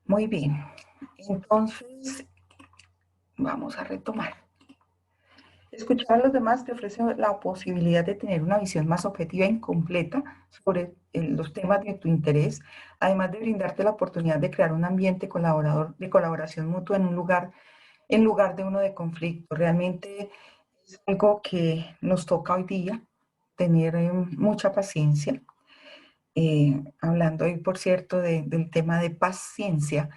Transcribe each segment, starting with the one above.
Muy bien, entonces vamos a retomar. Escuchar a los demás te ofrece la posibilidad de tener una visión más objetiva e completa sobre los temas de tu interés, además de brindarte la oportunidad de crear un ambiente colaborador, de colaboración mutua en lugar de uno de conflicto. Realmente es algo que nos toca hoy día, tener mucha paciencia. Hablando hoy, por cierto, del tema de paciencia,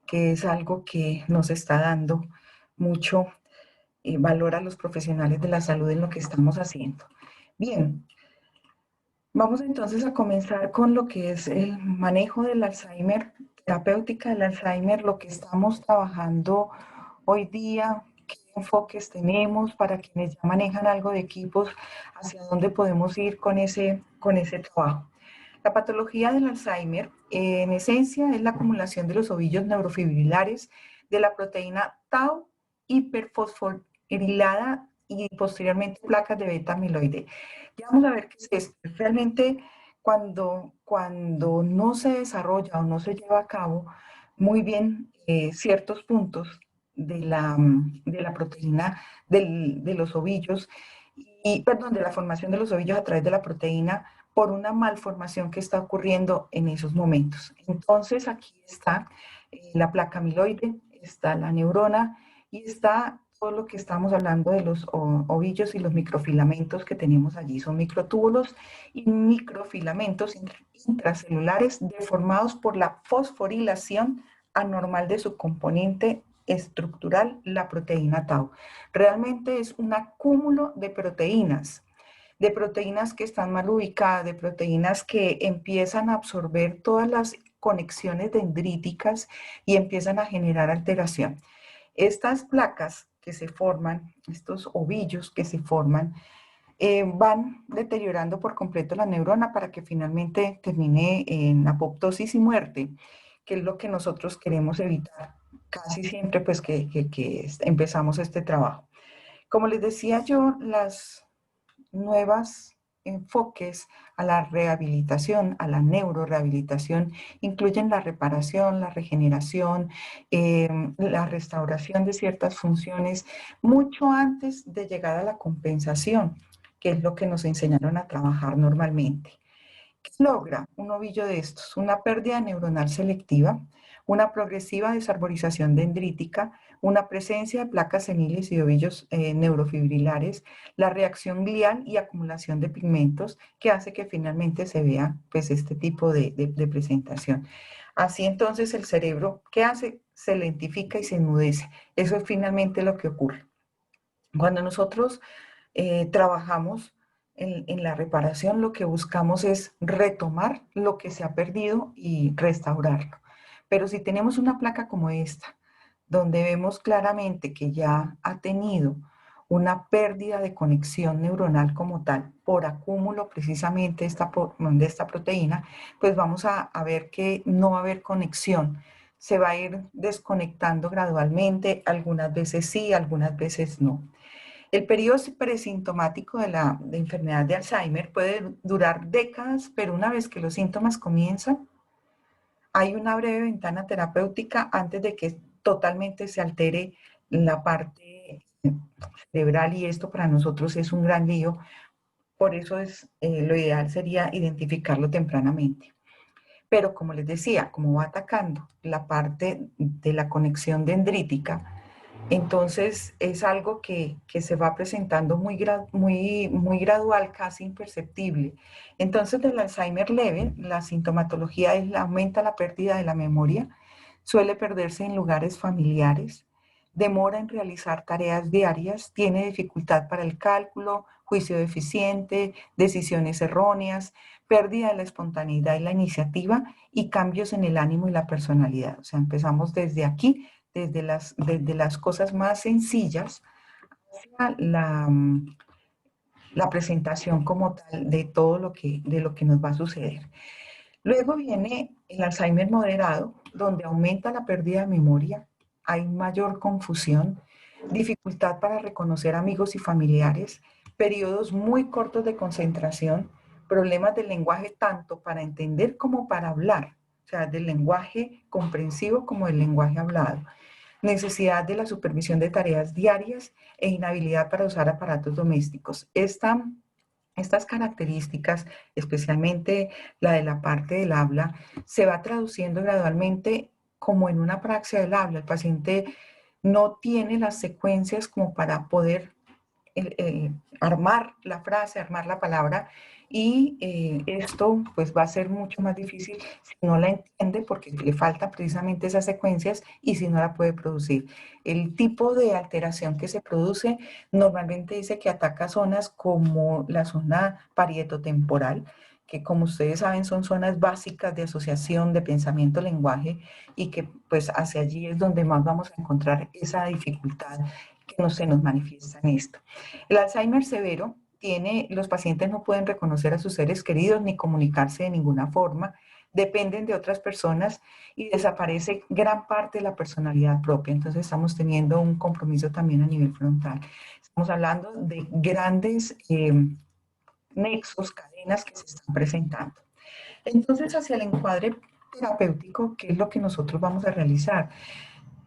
que es algo que nos está dando mucho valor a los profesionales de la salud en lo que estamos haciendo. Bien, vamos entonces a comenzar con lo que es el manejo del Alzheimer, terapéutica del Alzheimer, lo que estamos trabajando hoy día, qué enfoques tenemos para quienes ya manejan algo de equipos, hacia dónde podemos ir con ese trabajo. La patología del Alzheimer, en esencia, es la acumulación de los ovillos neurofibrilares de la proteína tau hiperfosforilada y posteriormente placas de beta amiloide. Ya vamos a ver qué es esto. Realmente, cuando no se desarrolla o no se lleva a cabo muy bien ciertos puntos de la proteína de los ovillos, perdón, de la formación de los ovillos a través de la proteína, por una malformación que está ocurriendo en esos momentos. Entonces, aquí está la placa amiloide, está la neurona y está todo lo que estamos hablando de los ovillos y los microfilamentos que tenemos allí. Son microtúbulos y microfilamentos intracelulares deformados por la fosforilación anormal de su componente estructural, la proteína tau. Realmente es un acúmulo de proteínas que están mal ubicadas, de proteínas que empiezan a absorber todas las conexiones dendríticas y empiezan a generar alteración. Estas placas que se forman, estos ovillos que se forman, van deteriorando por completo la neurona para que finalmente termine en apoptosis y muerte, que es lo que nosotros queremos evitar casi siempre pues que empezamos este trabajo. Como les decía yo, las nuevas enfoques a la rehabilitación, a la neurorehabilitación, incluyen la reparación, la regeneración, la restauración de ciertas funciones, mucho antes de llegar a la compensación, que es lo que nos enseñaron a trabajar normalmente. ¿Qué logra un ovillo de estos? Una pérdida neuronal selectiva, una progresiva desarborización dendrítica, una presencia de placas seniles y de ovillos neurofibrilares, la reacción glial y acumulación de pigmentos que hace que finalmente se vea pues, este tipo de presentación. Así entonces el cerebro, ¿qué hace? Se lentifica y se enmudece. Eso es finalmente lo que ocurre. Cuando nosotros trabajamos en la reparación, lo que buscamos es retomar lo que se ha perdido y restaurarlo. Pero si tenemos una placa como esta, donde vemos claramente que ya ha tenido una pérdida de conexión neuronal como tal, por acúmulo precisamente de esta proteína, pues vamos a ver que no va a haber conexión. Se va a ir desconectando gradualmente, algunas veces sí, algunas veces no. El periodo presintomático de enfermedad de Alzheimer puede durar décadas, pero una vez que los síntomas comienzan, hay una breve ventana terapéutica antes de que totalmente se altere la parte cerebral y esto para nosotros es un gran lío. Por eso lo ideal sería identificarlo tempranamente. Pero como les decía, como va atacando la parte de la conexión dendrítica, entonces es algo que se va presentando muy gradual, casi imperceptible. Entonces del Alzheimer leve, la sintomatología aumenta la pérdida de la memoria, suele perderse en lugares familiares, demora en realizar tareas diarias, tiene dificultad para el cálculo, juicio deficiente, decisiones erróneas, pérdida de la espontaneidad y la iniciativa y cambios en el ánimo y la personalidad. O sea, empezamos desde aquí, desde las cosas más sencillas hacia la presentación como tal de lo que nos va a suceder. Luego viene el Alzheimer moderado, donde aumenta la pérdida de memoria, hay mayor confusión, dificultad para reconocer amigos y familiares, periodos muy cortos de concentración, problemas del lenguaje tanto para entender como para hablar. sea, del lenguaje comprensivo como del lenguaje hablado, necesidad de la supervisión de tareas diarias e inhabilidad para usar aparatos domésticos. Estas características, especialmente la de la parte del habla, se va traduciendo gradualmente como en una praxia del habla. El paciente no tiene las secuencias como para poder armar la frase, armar la palabra, y esto pues va a ser mucho más difícil si no la entiende porque le faltan precisamente esas secuencias y si no la puede producir. El tipo de alteración que se produce normalmente dice que ataca zonas como la zona parietotemporal, que como ustedes saben son zonas básicas de asociación, de pensamiento, lenguaje, y que pues hacia allí es donde más vamos a encontrar esa dificultad que no se nos manifiesta en esto. El Alzheimer severo los pacientes no pueden reconocer a sus seres queridos ni comunicarse de ninguna forma, dependen de otras personas y desaparece gran parte de la personalidad propia. Entonces estamos teniendo un compromiso también a nivel frontal. Estamos hablando de grandes nexos, cadenas que se están presentando. Entonces, hacia el encuadre terapéutico, ¿qué es lo que nosotros vamos a realizar?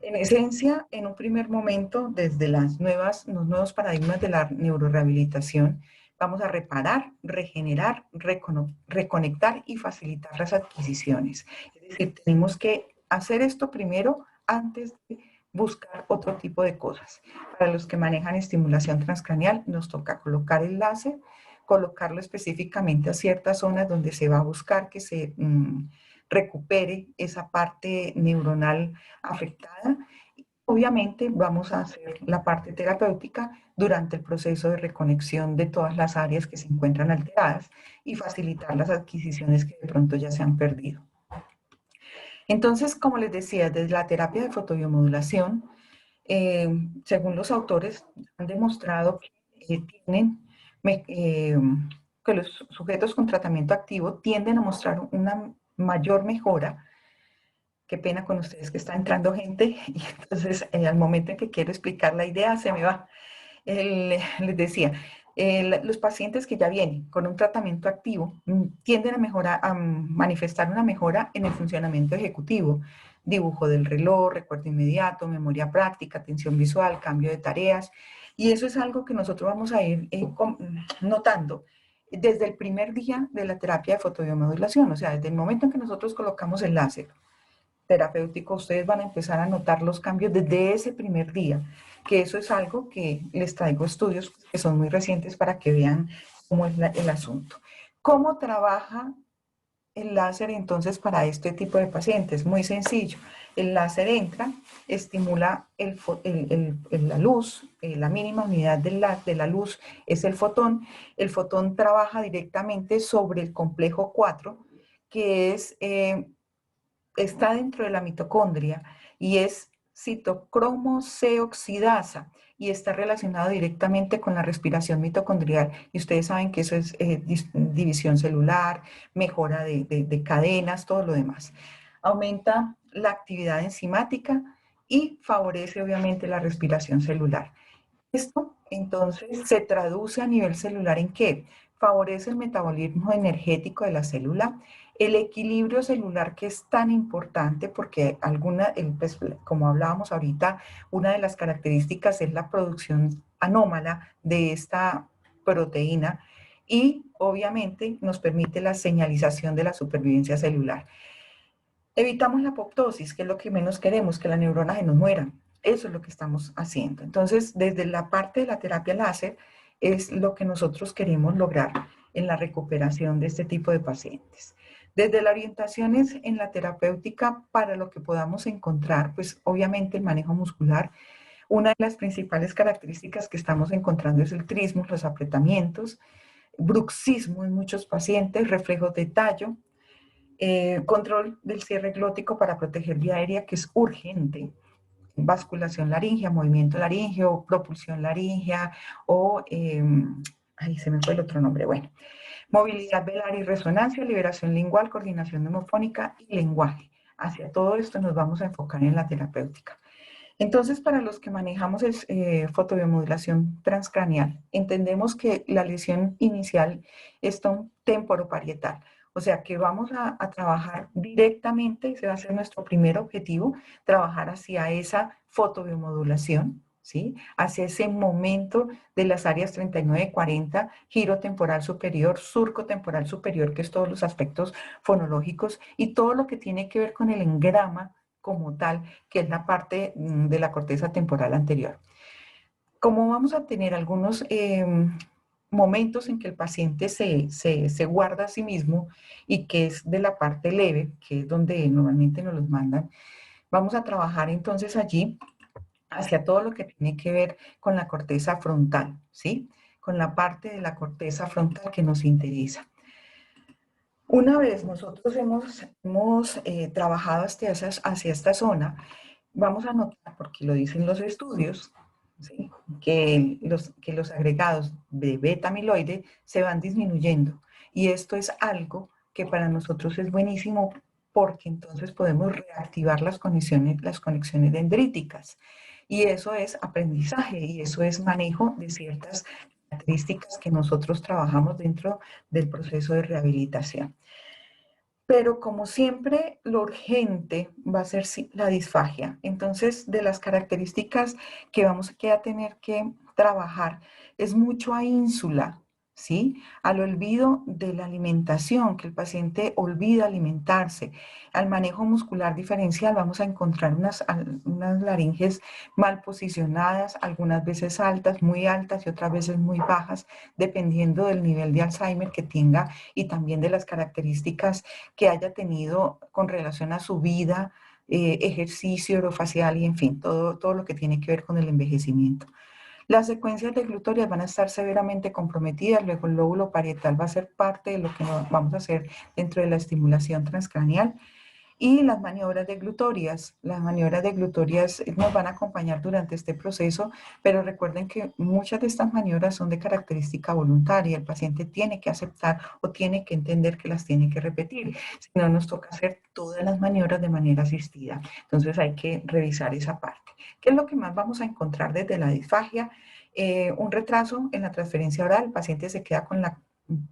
En esencia, en un primer momento, desde los nuevos paradigmas de la neurorehabilitación, vamos a reparar, regenerar, reconectar y facilitar las adquisiciones. Es decir, tenemos que hacer esto primero antes de buscar otro tipo de cosas. Para los que manejan estimulación transcranial, nos toca colocar el láser, colocarlo específicamente a ciertas zonas donde se va a buscar que se recupere esa parte neuronal afectada. Obviamente vamos a hacer la parte terapéutica durante el proceso de reconexión de todas las áreas que se encuentran alteradas y facilitar las adquisiciones que de pronto ya se han perdido. Entonces, como les decía, desde la terapia de fotobiomodulación, según los autores, han demostrado que los sujetos con tratamiento activo tienden a mostrar una mayor mejora. Qué pena con ustedes que está entrando gente y entonces al momento en que quiero explicar la idea se me va. Les decía, los pacientes que ya vienen con un tratamiento activo tienden a mejorar, a manifestar una mejora en el funcionamiento ejecutivo, dibujo del reloj, recuerdo inmediato, memoria práctica, atención visual, cambio de tareas, y eso es algo que nosotros vamos a ir notando desde el primer día de la terapia de fotobiomodulación, o sea, desde el momento en que nosotros colocamos el láser terapéutico, ustedes van a empezar a notar los cambios desde ese primer día, que eso es algo que les traigo estudios que son muy recientes para que vean cómo es el asunto. ¿Cómo trabaja el láser entonces para este tipo de pacientes? Muy sencillo. El láser entra, estimula la luz, la mínima unidad de la luz es el fotón. El fotón trabaja directamente sobre el complejo 4, que está dentro de la mitocondria y es citocromo C oxidasa y está relacionado directamente con la respiración mitocondrial. Y ustedes saben que eso es división celular, mejora de cadenas, todo lo demás. Aumenta la actividad enzimática y favorece obviamente la respiración celular. Esto entonces se traduce a nivel celular en qué? Favorece el metabolismo energético de la célula, el equilibrio celular que es tan importante porque pues, como hablábamos ahorita, una de las características es la producción anómala de esta proteína y obviamente nos permite la señalización de la supervivencia celular. Evitamos la apoptosis, que es lo que menos queremos, que la neurona se nos muera. Eso es lo que estamos haciendo. Entonces, desde la parte de la terapia láser, es lo que nosotros queremos lograr en la recuperación de este tipo de pacientes. Desde las orientaciones en la terapéutica para lo que podamos encontrar, pues obviamente el manejo muscular, una de las principales características que estamos encontrando es el trismus, los apretamientos, bruxismo en muchos pacientes, reflejos de tallo, control del cierre glótico para proteger vía aérea, que es urgente, basculación laringea, movimiento laringeo, propulsión laringea o, ahí se me fue el otro nombre, bueno, movilidad velar y resonancia, liberación lingual, coordinación nemofónica y lenguaje. Hacia todo esto nos vamos a enfocar en la terapéutica. Entonces, para los que manejamos fotobiomodulación transcranial, entendemos que la lesión inicial es un temporoparietal, O sea que vamos a trabajar directamente, ese va a ser nuestro primer objetivo, trabajar hacia esa fotobiomodulación, ¿sí? Hacia ese momento de las áreas 39 y 40, giro temporal superior, surco temporal superior, que es todos los aspectos fonológicos y todo lo que tiene que ver con el engrama como tal, que es la parte de la corteza temporal anterior. Como vamos a tener algunos momentos en que el paciente se guarda a sí mismo y que es de la parte leve, que es donde normalmente nos los mandan, vamos a trabajar entonces allí hacia todo lo que tiene que ver con la corteza frontal, ¿sí? Con la parte de la corteza frontal que nos interesa. Una vez nosotros hemos trabajado hacia esta zona, vamos a notar, porque lo dicen los estudios, ¿sí? que los agregados de beta amiloide se van disminuyendo. Y esto es algo que para nosotros es buenísimo porque entonces podemos reactivar las conexiones dendríticas. Y eso es aprendizaje y eso es manejo de ciertas características que nosotros trabajamos dentro del proceso de rehabilitación. Pero como siempre, lo urgente va a ser la disfagia. Entonces, de las características que vamos a tener que trabajar es mucho a ínsula, ¿sí? Al olvido de la alimentación, que el paciente olvida alimentarse. Al manejo muscular diferencial vamos a encontrar unas laringes mal posicionadas, algunas veces altas, muy altas y otras veces muy bajas, dependiendo del nivel de Alzheimer que tenga y también de las características que haya tenido con relación a su vida, ejercicio orofacial y en fin, todo lo que tiene que ver con el envejecimiento. Las secuencias de glutorias van a estar severamente comprometidas, luego el lóbulo parietal va a ser parte de lo que vamos a hacer dentro de la estimulación transcranial. Y las maniobras de glutorias nos van a acompañar durante este proceso, pero recuerden que muchas de estas maniobras son de característica voluntaria. El paciente tiene que aceptar o tiene que entender que las tiene que repetir. Si no, nos toca hacer todas las maniobras de manera asistida. Entonces hay que revisar esa parte. ¿Qué es lo que más vamos a encontrar desde la disfagia? Un retraso en la transferencia oral, el paciente se queda con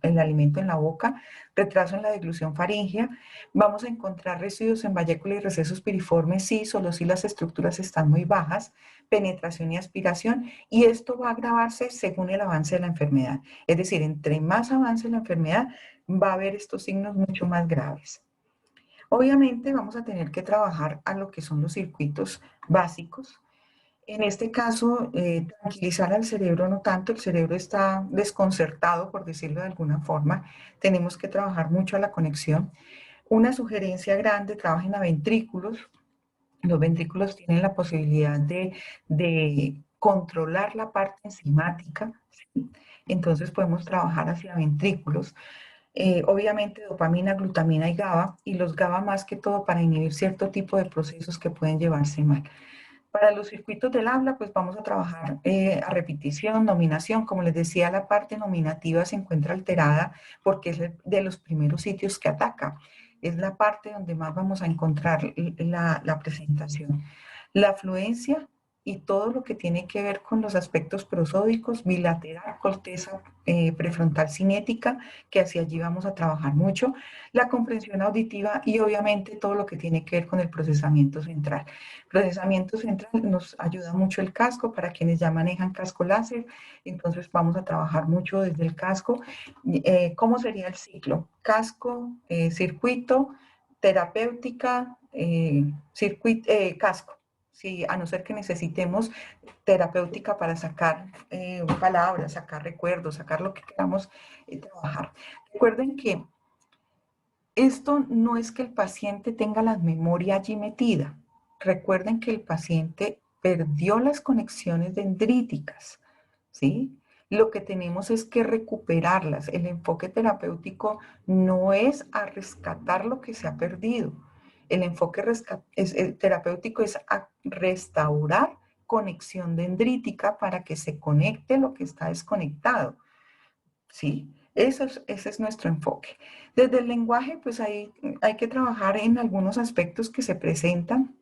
el alimento en la boca, retraso en la deglución faríngea, vamos a encontrar residuos en vallécula y recesos piriformes, sí, solo si las estructuras están muy bajas, penetración y aspiración, y esto va a agravarse según el avance de la enfermedad. Es decir, entre más avance la enfermedad, va a haber estos signos mucho más graves. Obviamente vamos a tener que trabajar a lo que son los circuitos básicos. En este caso, tranquilizar al cerebro no tanto, el cerebro está desconcertado, por decirlo de alguna forma. Tenemos que trabajar mucho a la conexión. Una sugerencia grande, trabajen a ventrículos. Los ventrículos tienen la posibilidad de controlar la parte enzimática, ¿sí? Entonces podemos trabajar hacia ventrículos. Obviamente dopamina, glutamina y GABA, y los GABA más que todo para inhibir cierto tipo de procesos que pueden llevarse mal. Para los circuitos del habla, pues vamos a trabajar a repetición, nominación. Como les decía, la parte nominativa se encuentra alterada porque es de los primeros sitios que ataca. Es la parte donde más vamos a encontrar la presentación. La afluencia y todo lo que tiene que ver con los aspectos prosódicos, bilateral, corteza prefrontal cinética, que hacia allí vamos a trabajar mucho, la comprensión auditiva y obviamente todo lo que tiene que ver con el procesamiento central. Procesamiento central nos ayuda mucho el casco para quienes ya manejan casco láser, entonces vamos a trabajar mucho desde el casco. ¿Cómo sería el ciclo? Casco, circuito, terapéutica, casco. Sí, a no ser que necesitemos terapéutica para sacar palabras, sacar recuerdos, sacar lo que queramos trabajar. Recuerden que esto no es que el paciente tenga la memoria allí metida. Recuerden que el paciente perdió las conexiones dendríticas, ¿sí? Lo que tenemos es que recuperarlas. El enfoque terapéutico no es a rescatar lo que se ha perdido. El enfoque terapéutico es a restaurar conexión dendrítica para que se conecte lo que está desconectado. Sí, ese es nuestro enfoque. Desde el lenguaje, pues hay que trabajar en algunos aspectos que se presentan,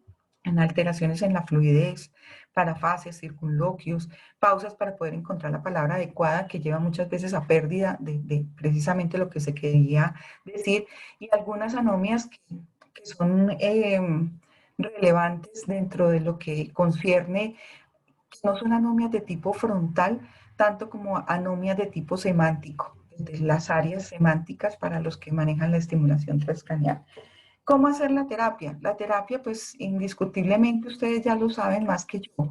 en alteraciones en la fluidez, parafases, circunloquios, pausas para poder encontrar la palabra adecuada que lleva muchas veces a pérdida de precisamente lo que se quería decir, y algunas anomias que son relevantes dentro de lo que concierne, no son anomias de tipo frontal, tanto como anomias de tipo semántico, de las áreas semánticas para los que manejan la estimulación transcranial. ¿Cómo hacer la terapia? La terapia, pues indiscutiblemente ustedes ya lo saben más que yo.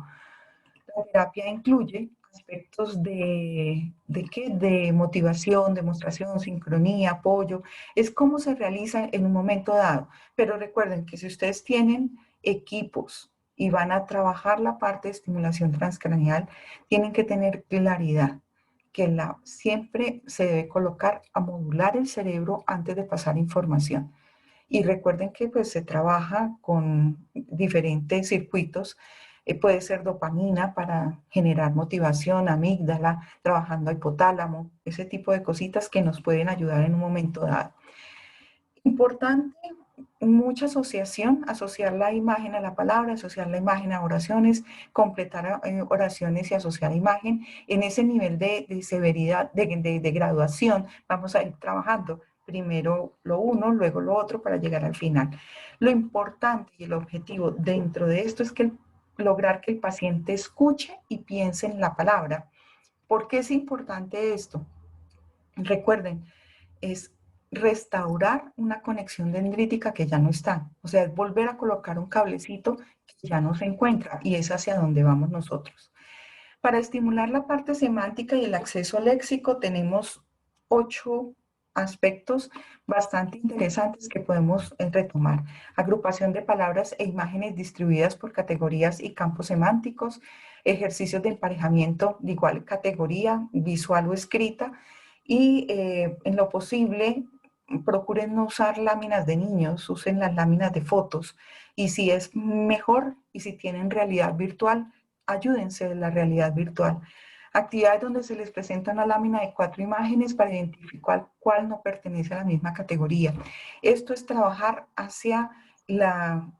La terapia incluye aspectos de motivación, demostración, sincronía, apoyo. Es cómo se realiza en un momento dado. Pero recuerden que si ustedes tienen equipos y van a trabajar la parte de estimulación transcranial, tienen que tener claridad que siempre se debe colocar a modular el cerebro antes de pasar información. Y recuerden que pues se trabaja con diferentes circuitos. Puede ser dopamina para generar motivación, amígdala, trabajando hipotálamo, ese tipo de cositas que nos pueden ayudar en un momento dado. Importante, mucha asociación, asociar la imagen a la palabra, asociar la imagen a oraciones, completar oraciones y asociar imagen. En ese nivel de severidad, de graduación, vamos a ir trabajando primero lo uno, luego lo otro para llegar al final. Lo importante y el objetivo dentro de esto es que lograr que el paciente escuche y piense en la palabra. ¿Por qué es importante esto? Recuerden, es restaurar una conexión dendrítica que ya no está. O sea, es volver a colocar un cablecito que ya no se encuentra y es hacia donde vamos nosotros. Para estimular la parte semántica y el acceso léxico tenemos 8 aspectos bastante interesantes que podemos retomar. Agrupación de palabras e imágenes distribuidas por categorías y campos semánticos, ejercicios de emparejamiento de igual categoría, visual o escrita, y en lo posible procuren no usar láminas de niños, usen las láminas de fotos, y si es mejor y si tienen realidad virtual, ayúdense de la realidad virtual. Actividades donde se les presenta una lámina de 4 imágenes para identificar cuál no pertenece a la misma categoría. Esto es trabajar hacia la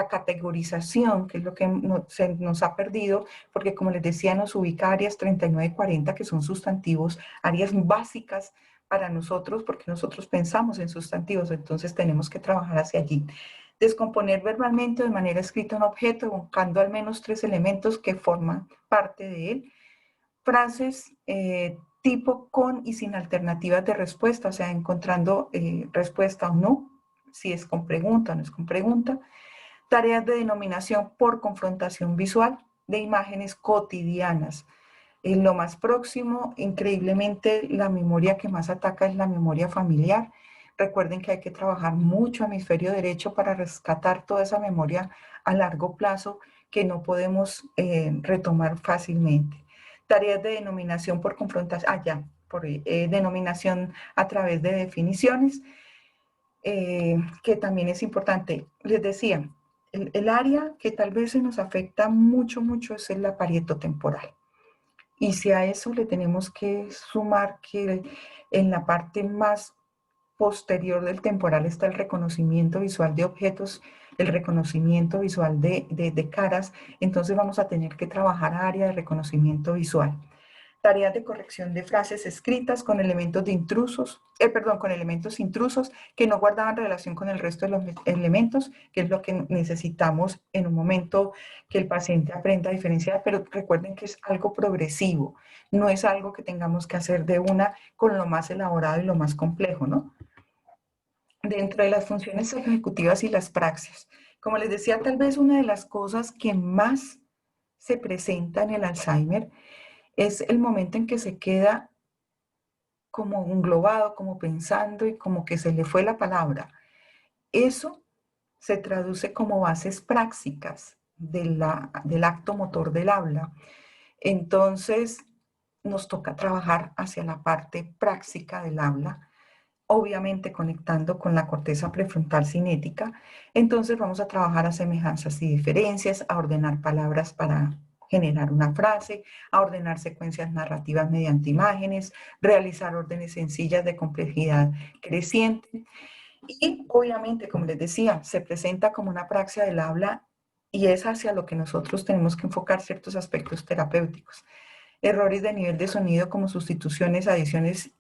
categorización, que es lo que se nos ha perdido, porque como les decía, nos ubica áreas 39 y 40, que son sustantivos, áreas básicas para nosotros, porque nosotros pensamos en sustantivos, entonces tenemos que trabajar hacia allí. Descomponer verbalmente o de manera escrita un objeto, evocando al menos 3 elementos que forman parte de él. Frases tipo con y sin alternativas de respuesta, o sea, encontrando respuesta o no, si es con pregunta o no es con pregunta. Tareas de denominación por confrontación visual de imágenes cotidianas. En lo más próximo, increíblemente, la memoria que más ataca es la memoria familiar. Recuerden que hay que trabajar mucho hemisferio derecho para rescatar toda esa memoria a largo plazo que no podemos retomar fácilmente. Tareas de denominación por confrontación, por denominación a través de definiciones, que también es importante. Les decía, el área que tal vez se nos afecta mucho, mucho es la parietotemporal. Y si a eso le tenemos que sumar que en la parte más posterior del temporal está el reconocimiento visual de objetos, el reconocimiento visual de caras, entonces vamos a tener que trabajar área de reconocimiento visual. Tareas de corrección de frases escritas con elementos de intrusos, con elementos intrusos que no guardaban relación con el resto de los elementos, que es lo que necesitamos en un momento que el paciente aprenda a diferenciar, pero recuerden que es algo progresivo, no es algo que tengamos que hacer de una con lo más elaborado y lo más complejo, ¿no? Dentro de las funciones ejecutivas y las praxias. Como les decía, tal vez una de las cosas que más se presenta en el Alzheimer es el momento en que se queda como englobado, como pensando y como que se le fue la palabra. Eso se traduce como bases prácticas del acto motor del habla. Entonces, nos toca trabajar hacia la parte práctica del habla, obviamente conectando con la corteza prefrontal cinética. Entonces vamos a trabajar a semejanzas y diferencias, a ordenar palabras para generar una frase, a ordenar secuencias narrativas mediante imágenes, realizar órdenes sencillas de complejidad creciente. Y obviamente, como les decía, se presenta como una praxia del habla y es hacia lo que nosotros tenemos que enfocar ciertos aspectos terapéuticos. Errores de nivel de sonido como sustituciones, adiciones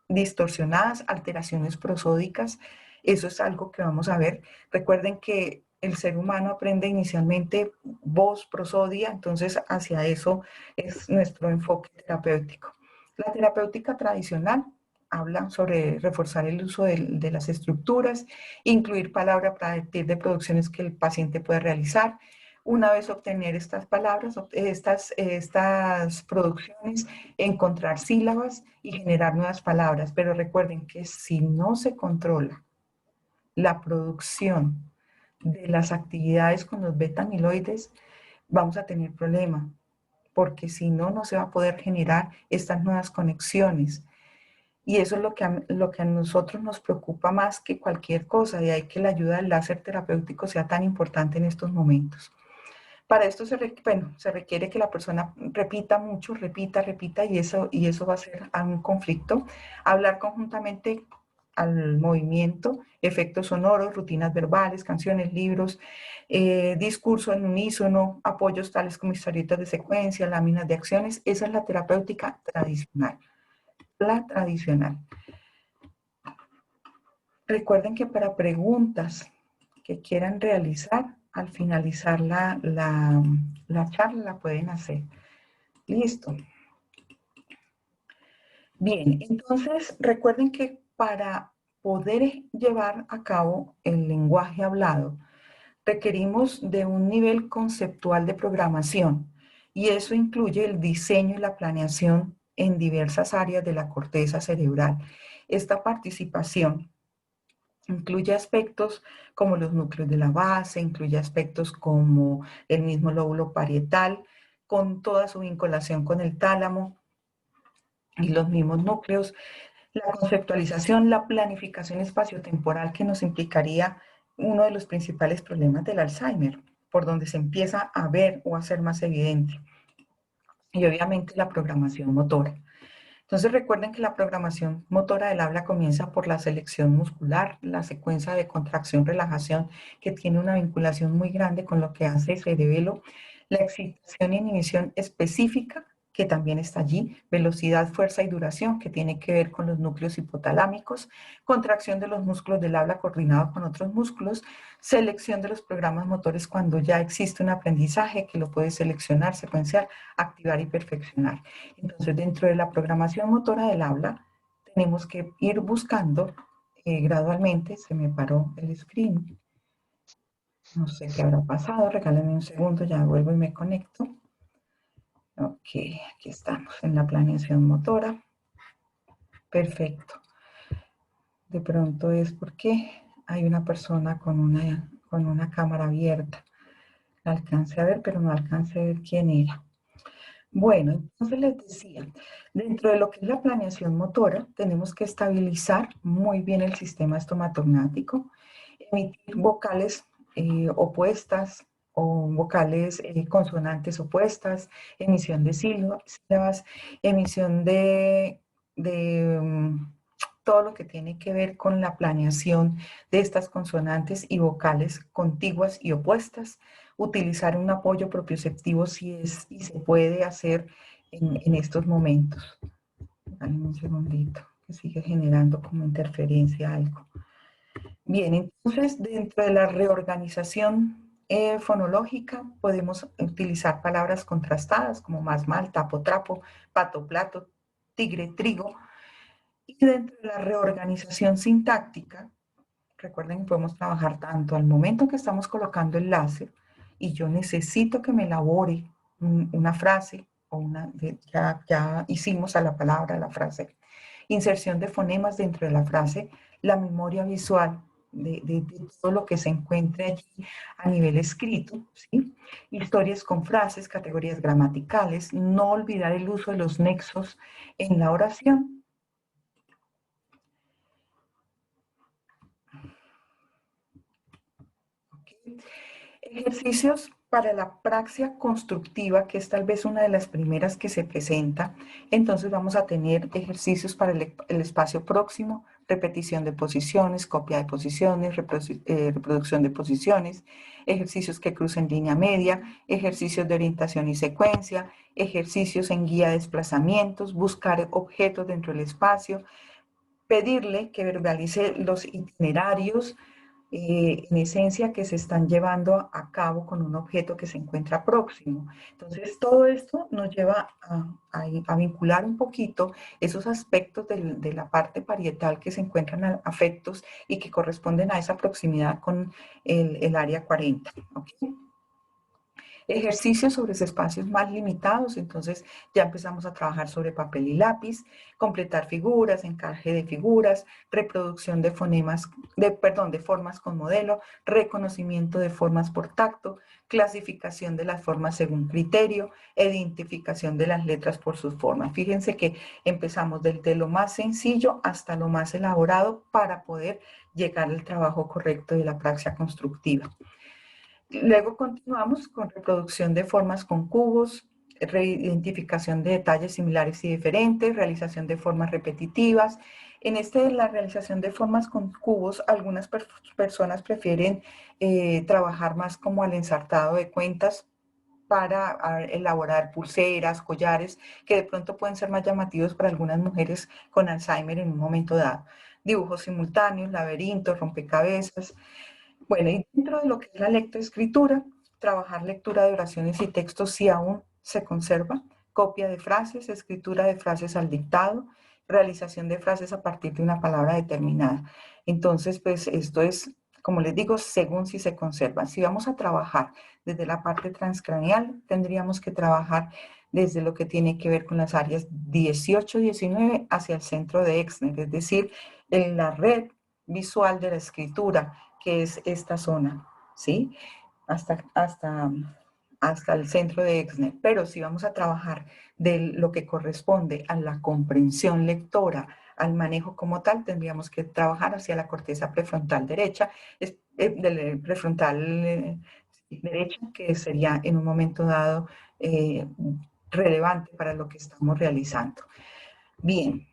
distorsionadas, alteraciones prosódicas, eso es algo que vamos a ver. Recuerden que el ser humano aprende inicialmente voz, prosodia, entonces hacia eso es nuestro enfoque terapéutico. La terapéutica tradicional habla sobre reforzar el uso de las estructuras, incluir palabra a partir de producciones que el paciente puede realizar. Una vez obtener estas palabras, estas producciones, encontrar sílabas y generar nuevas palabras. Pero recuerden que si no se controla la producción de las actividades con los beta-amiloides, vamos a tener problema, porque si no, no se va a poder generar estas nuevas conexiones. Y eso es lo que a nosotros nos preocupa más que cualquier cosa, de ahí que la ayuda del láser terapéutico sea tan importante en estos momentos. Para esto se requiere que la persona repita mucho, repita, y eso va a ser un conflicto. Hablar conjuntamente al movimiento, efectos sonoros, rutinas verbales, canciones, libros, discurso en unísono, apoyos tales como historietas de secuencia, láminas de acciones. Esa es la terapéutica tradicional. La tradicional. Recuerden que para preguntas que quieran realizar, al finalizar la charla la pueden hacer. Listo. Bien, entonces recuerden que para poder llevar a cabo el lenguaje hablado, requerimos de un nivel conceptual de programación y eso incluye el diseño y la planeación en diversas áreas de la corteza cerebral. Esta participación incluye aspectos como los núcleos de la base, incluye aspectos como el mismo lóbulo parietal, con toda su vinculación con el tálamo y los mismos núcleos, la conceptualización, la planificación espaciotemporal que nos implicaría uno de los principales problemas del Alzheimer, por donde se empieza a ver o a ser más evidente. Y obviamente la programación motora. Entonces recuerden que la programación motora del habla comienza por la selección muscular, la secuencia de contracción-relajación que tiene una vinculación muy grande con lo que hace el cerebelo, la excitación e inhibición específica que también está allí, velocidad, fuerza y duración que tiene que ver con los núcleos hipotalámicos, contracción de los músculos del habla coordinado con otros músculos, selección de los programas motores cuando ya existe un aprendizaje que lo puede seleccionar, secuenciar, activar y perfeccionar. Entonces, dentro de la programación motora del habla, tenemos que ir buscando gradualmente, se me paró el screen, no sé qué habrá pasado, regálenme un segundo, ya vuelvo y me conecto. Ok, aquí estamos en la planeación motora. Perfecto. De pronto es porque hay una persona con una cámara abierta. La alcancé a ver, pero no alcancé a ver quién era. Bueno, entonces les decía, dentro de lo que es la planeación motora, tenemos que estabilizar muy bien el sistema estomatognático, emitir vocales opuestas o vocales consonantes opuestas, emisión de sílabas, emisión de todo lo que tiene que ver con la planeación de estas consonantes y vocales contiguas y opuestas, utilizar un apoyo propioceptivo si es y se puede hacer en estos momentos. Dame un segundito, que sigue generando como interferencia algo. Bien, entonces dentro de la reorganización fonológica podemos utilizar palabras contrastadas como más, mal, tapo, trapo, pato, plato, tigre, trigo. Y dentro de la reorganización sintáctica, recuerden que podemos trabajar tanto al momento que estamos colocando el láser y yo necesito que me elabore una frase o ya hicimos a la palabra, la frase. Inserción de fonemas dentro de la frase, la memoria visual de todo lo que se encuentre allí a nivel escrito, ¿sí? Historias con frases, categorías gramaticales, no olvidar el uso de los nexos en la oración. ¿Okay? Ejercicios Para la praxia constructiva, que es tal vez una de las primeras que se presenta, entonces vamos a tener ejercicios para el espacio próximo, repetición de posiciones, copia de posiciones, reproducción de posiciones, ejercicios que crucen línea media, ejercicios de orientación y secuencia, ejercicios en guía de desplazamientos, buscar objetos dentro del espacio, pedirle que verbalice los itinerarios, en esencia, que se están llevando a cabo con un objeto que se encuentra próximo. Entonces, todo esto nos lleva a vincular un poquito esos aspectos de la parte parietal que se encuentran afectos y que corresponden a esa proximidad con el área 40. ¿Okay? Ejercicios sobre espacios más limitados, entonces ya empezamos a trabajar sobre papel y lápiz, completar figuras, encaje de figuras, reproducción de fonemas, de formas con modelo, reconocimiento de formas por tacto, clasificación de las formas según criterio, identificación de las letras por sus formas. Fíjense que empezamos desde lo más sencillo hasta lo más elaborado para poder llegar al trabajo correcto de la praxia constructiva. Luego continuamos con reproducción de formas con cubos, reidentificación de detalles similares y diferentes, realización de formas repetitivas. En la realización de formas con cubos, algunas personas prefieren trabajar más como al ensartado de cuentas para elaborar pulseras, collares, que de pronto pueden ser más llamativos para algunas mujeres con Alzheimer en un momento dado. Dibujos simultáneos, laberintos, rompecabezas. Bueno, y dentro de lo que es la lectoescritura, trabajar lectura de oraciones y textos si aún se conserva, copia de frases, escritura de frases al dictado, realización de frases a partir de una palabra determinada. Entonces, pues esto es, como les digo, según si se conserva. Si vamos a trabajar desde la parte transcraneal, tendríamos que trabajar desde lo que tiene que ver con las áreas 18-19 hacia el centro de Exner, es decir, en la red visual de la escritura, que es esta zona, ¿sí? Hasta el centro de Exner. Pero si vamos a trabajar de lo que corresponde a la comprensión lectora, al manejo como tal, tendríamos que trabajar hacia la corteza prefrontal derecha, prefrontal derecha, que sería en un momento dado relevante para lo que estamos realizando. Bien,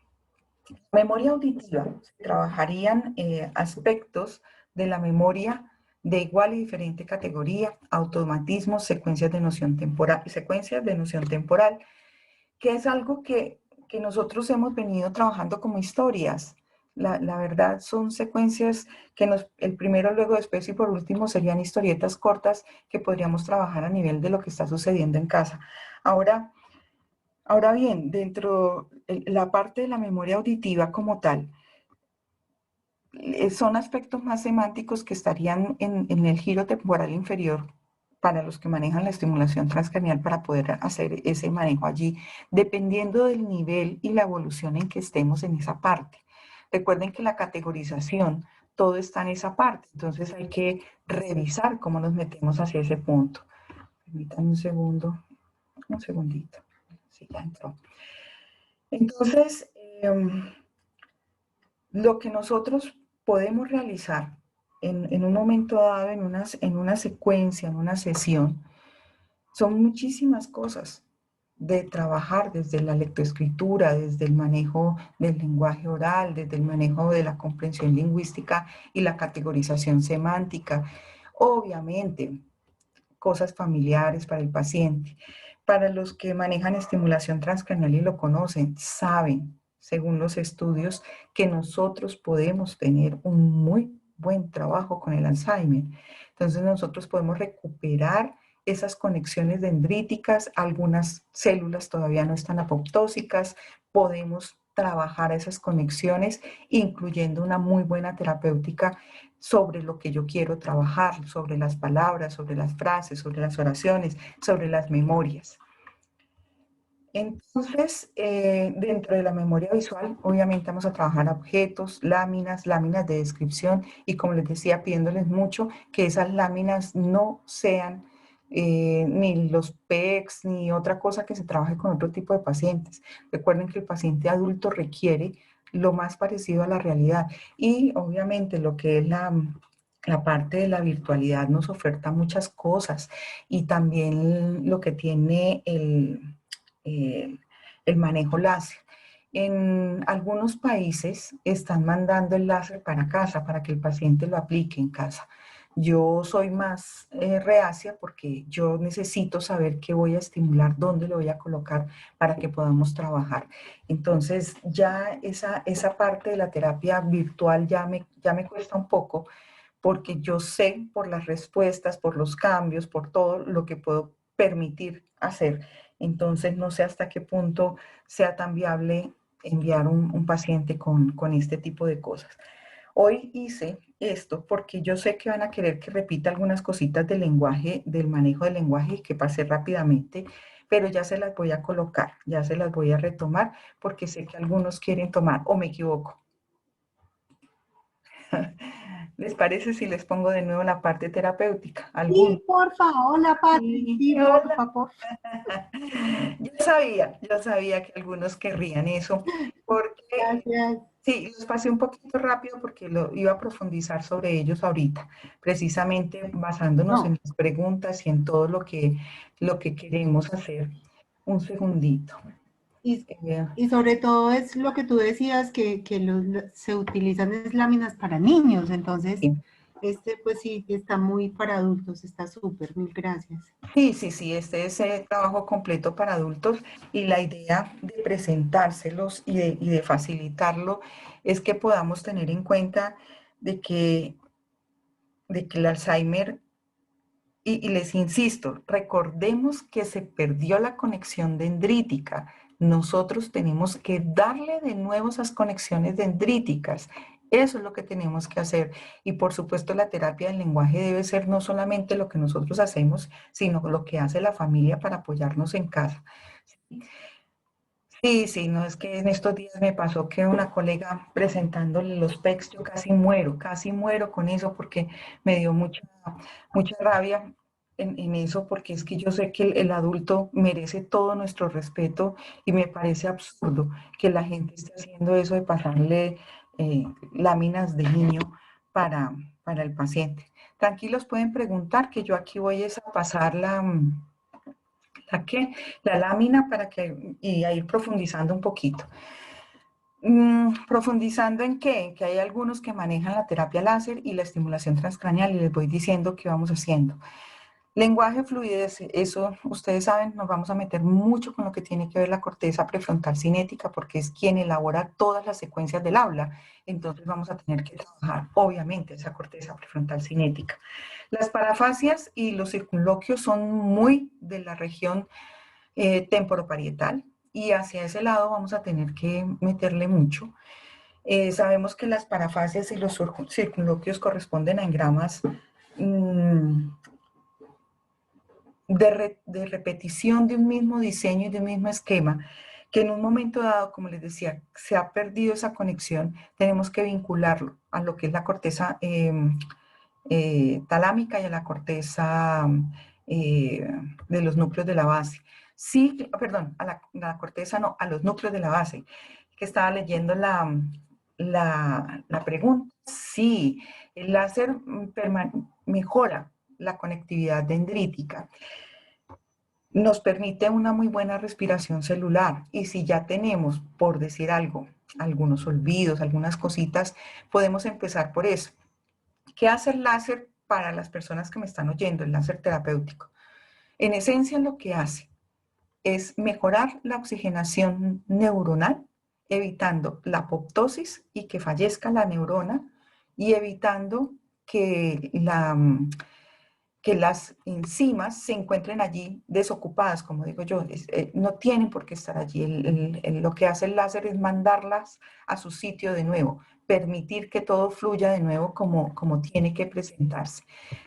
memoria auditiva, se trabajarían aspectos de la memoria de igual y diferente categoría, automatismos, secuencias de noción temporal, que es algo que nosotros hemos venido trabajando como historias. La verdad son secuencias que el primero, luego después y por último serían historietas cortas que podríamos trabajar a nivel de lo que está sucediendo en casa. Ahora bien, dentro de la parte de la memoria auditiva como tal, son aspectos más semánticos que estarían en el giro temporal inferior para los que manejan la estimulación transcranial para poder hacer ese manejo allí, dependiendo del nivel y la evolución en que estemos en esa parte. Recuerden que la categorización, todo está en esa parte, entonces hay que revisar cómo nos metemos hacia ese punto. Permítanme un segundito. Sí, ya entró. Entonces, lo que nosotros podemos realizar en un momento dado, en una secuencia, en una sesión, son muchísimas cosas de trabajar desde la lectoescritura, desde el manejo del lenguaje oral, desde el manejo de la comprensión lingüística y la categorización semántica. Obviamente, cosas familiares para el paciente. Para los que manejan estimulación transcranial y lo conocen, saben, según los estudios, que nosotros podemos tener un muy buen trabajo con el Alzheimer. Entonces nosotros podemos recuperar esas conexiones dendríticas, algunas células todavía no están apoptósicas, podemos trabajar esas conexiones, incluyendo una muy buena terapéutica sobre lo que yo quiero trabajar, sobre las palabras, sobre las frases, sobre las oraciones, sobre las memorias. Entonces, dentro de la memoria visual, obviamente vamos a trabajar objetos, láminas de descripción y como les decía, pidiéndoles mucho que esas láminas no sean ni los PECs ni otra cosa que se trabaje con otro tipo de pacientes. Recuerden que el paciente adulto requiere lo más parecido a la realidad y obviamente lo que es la parte de la virtualidad nos oferta muchas cosas y también lo que tiene el, el manejo láser. En algunos países están mandando el láser para casa, para que el paciente lo aplique en casa. Yo soy más reacia porque yo necesito saber qué voy a estimular, dónde lo voy a colocar para que podamos trabajar. Entonces ya esa parte de la terapia virtual ya me cuesta un poco porque yo sé por las respuestas, por los cambios, por todo lo que puedo permitir hacer. Entonces, no sé hasta qué punto sea tan viable enviar un paciente con este tipo de cosas. Hoy hice esto porque yo sé que van a querer que repita algunas cositas del lenguaje, del manejo del lenguaje y que pase rápidamente, pero ya se las voy a colocar, ya se las voy a retomar porque sé que algunos quieren tomar o me equivoco. ¿Les parece si les pongo de nuevo la parte terapéutica? ¿Alguno? Sí, porfa, hola Pati, Sí, sí, hola. porfa, porfa. Yo sabía que algunos querrían eso, porque Gracias. sí, los pasé un poquito rápido porque lo iba a profundizar sobre ellos ahorita, precisamente basándonos en No, las preguntas y en todo lo que queremos hacer. Un segundito. y, Eh, y sobre todo es lo que tú decías, que se utilizan es láminas para niños, entonces sí. este pues sí, está muy para adultos, está súper, mil gracias. Sí, sí, sí, este es el trabajo completo para adultos y la idea de presentárselos y de facilitarlo es que podamos tener en cuenta de que, de que el Alzheimer, y les insisto, recordemos que se perdió la conexión dendrítica. Nosotros tenemos que darle de nuevo esas conexiones dendríticas. Eso es lo que tenemos que hacer. Y por supuesto, la terapia del lenguaje debe ser no solamente lo que nosotros hacemos, sino lo que hace la familia para apoyarnos en casa. Sí, sí, no es que en estos días me pasó que una colega presentándole los PECs, yo casi muero con eso porque me dio mucha rabia en eso, porque es que yo sé que el adulto merece todo nuestro respeto y me parece absurdo que la gente esté haciendo eso de pasarle láminas de niño para, para el paciente. Tranquilos, pueden preguntar que yo aquí voy es a pasar ¿la qué? La lámina para que, y a ir profundizando un poquito. ¿Profundizando en qué? En que hay algunos que manejan la terapia láser y la estimulación transcraneal y les voy diciendo qué vamos haciendo. Lenguaje, fluidez, eso ustedes saben, nos vamos a meter mucho con lo que tiene que ver la corteza prefrontal cinética porque es quien elabora todas las secuencias del habla. Entonces vamos a tener que trabajar, obviamente, esa corteza prefrontal cinética. Las parafasias y los circunloquios son muy de la región temporoparietal y hacia ese lado vamos a tener que meterle mucho. Sabemos que las parafasias y los circunloquios corresponden a engramas mmm, de repetición de un mismo diseño y de un mismo esquema, que en un momento dado, como les decía, se ha perdido esa conexión, tenemos que vincularlo a lo que es la corteza talámica y a la corteza eh, de los núcleos de la base. Sí, perdón, la corteza no, a los núcleos de la base, que estaba leyendo la pregunta. Sí, el láser mejora la conectividad dendrítica, nos permite una muy buena respiración celular y si ya tenemos, por decir algo, algunos olvidos, algunas cositas, podemos empezar por eso. ¿Qué hace el láser para las personas que me están oyendo, el láser terapéutico? En esencia lo que hace es mejorar la oxigenación neuronal, evitando la apoptosis y que fallezca la neurona y evitando que que las enzimas se encuentren allí desocupadas, como digo yo, no tienen por qué estar allí. Lo que hace el láser es mandarlas a su sitio de nuevo, permitir que todo fluya de nuevo como tiene que presentarse.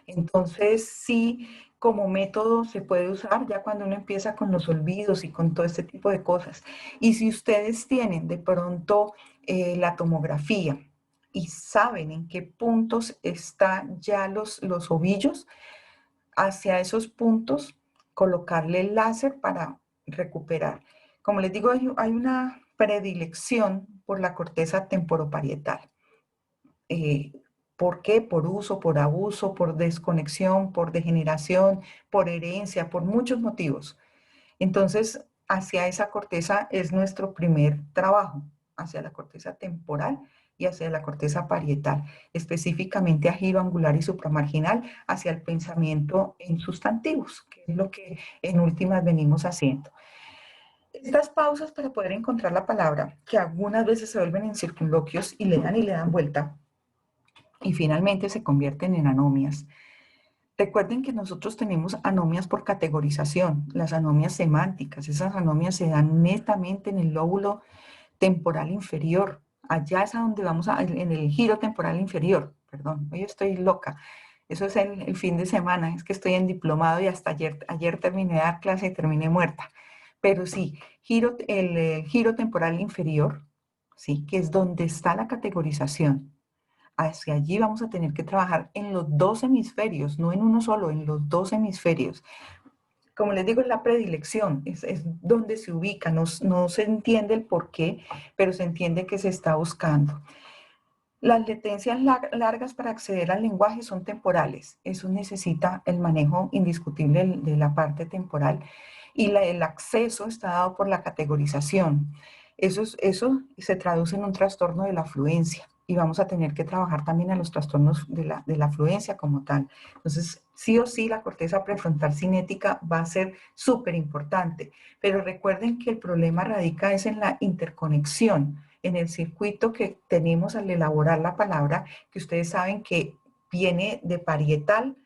Entonces, sí, como método se puede usar ya cuando uno empieza con los olvidos y con todo este tipo de cosas. Y si ustedes tienen de pronto la tomografía y saben en qué puntos están ya los ovillos, hacia esos puntos colocarle el láser para recuperar. Como les digo, hay una predilección por la corteza temporoparietal. Eh, ¿Por qué? Por uso, por abuso, por desconexión, por degeneración, por herencia, por muchos motivos. Entonces, hacia esa corteza es nuestro primer trabajo, hacia la corteza temporal y hacia la corteza parietal, específicamente a giro angular y supramarginal, hacia el pensamiento en sustantivos, que es lo que en últimas venimos haciendo. Estas pausas para poder encontrar la palabra, que algunas veces se vuelven en circunloquios y le dan vuelta, y finalmente se convierten en anomias. Recuerden que nosotros tenemos anomias por categorización, las anomias semánticas. Esas anomias se dan netamente en el lóbulo temporal inferior. Allá es a donde vamos, en el giro temporal inferior. Perdón, hoy estoy loca. Eso es el fin de semana, es que estoy en diplomado y hasta ayer terminé de dar clase y terminé muerta. Pero sí, el giro temporal inferior, sí, que es donde está la categorización. Hacia allí vamos a tener que trabajar en los dos hemisferios, no en uno solo, en los dos hemisferios. Como les digo, es la predilección, es donde se ubica, no se entiende el por qué, pero se entiende que se está buscando. Las latencias largas para acceder al lenguaje son temporales. Eso necesita el manejo indiscutible de la parte temporal. Y el acceso está dado por la categorización. Eso se traduce en un trastorno de la fluencia. Y vamos a tener que trabajar también en los trastornos de la fluencia como tal. Entonces, sí o sí, la corteza prefrontal cinética va a ser súper importante. Pero recuerden que el problema radica es en la interconexión, en el circuito que tenemos al elaborar la palabra, que ustedes saben que viene de parietal,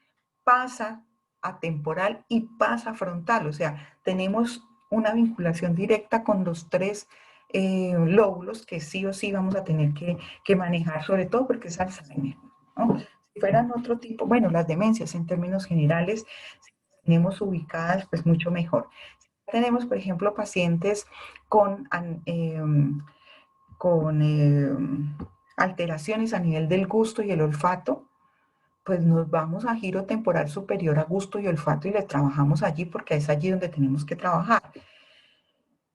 pasa a temporal y pasa a frontal. O sea, tenemos una vinculación directa con los tres lóbulos que sí o sí vamos a tener que manejar, sobre todo porque es Alzheimer, ¿no? Si fueran otro tipo, bueno, las demencias en términos generales, si las tenemos ubicadas, pues mucho mejor. Si tenemos, por ejemplo, pacientes con alteraciones a nivel del gusto y el olfato, pues nos vamos a giro temporal superior a gusto y olfato y le trabajamos allí porque es allí donde tenemos que trabajar.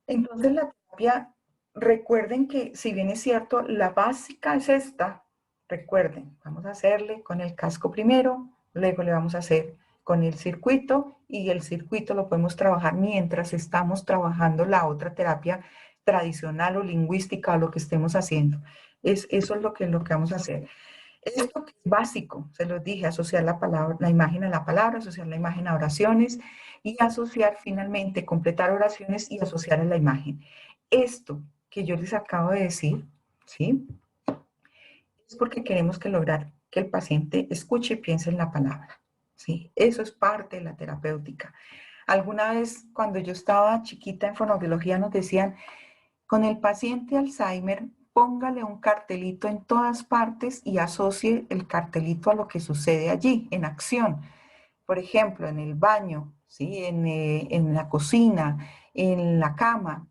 Entonces la terapia, recuerden que si bien es cierto, la básica es esta, recuerden, vamos a hacerle con el casco primero, luego le vamos a hacer con el circuito y el circuito lo podemos trabajar mientras estamos trabajando la otra terapia tradicional o lingüística o lo que estemos haciendo. Eso es lo que vamos a hacer. Esto que es básico, se los dije, asociar la palabra, la imagen a la palabra, asociar la imagen a oraciones y asociar finalmente, completar oraciones y asociar a la imagen. Esto que yo les acabo de decir, ¿sí? Es porque queremos que lograr que el paciente escuche y piense en la palabra, ¿sí? Eso es parte de la terapéutica. Alguna vez cuando yo estaba chiquita en fonoaudiología nos decían, con el paciente Alzheimer, póngale un cartelito en todas partes y asocie el cartelito a lo que sucede allí, en acción. Por ejemplo, en el baño, ¿sí? En la cocina, en la cama.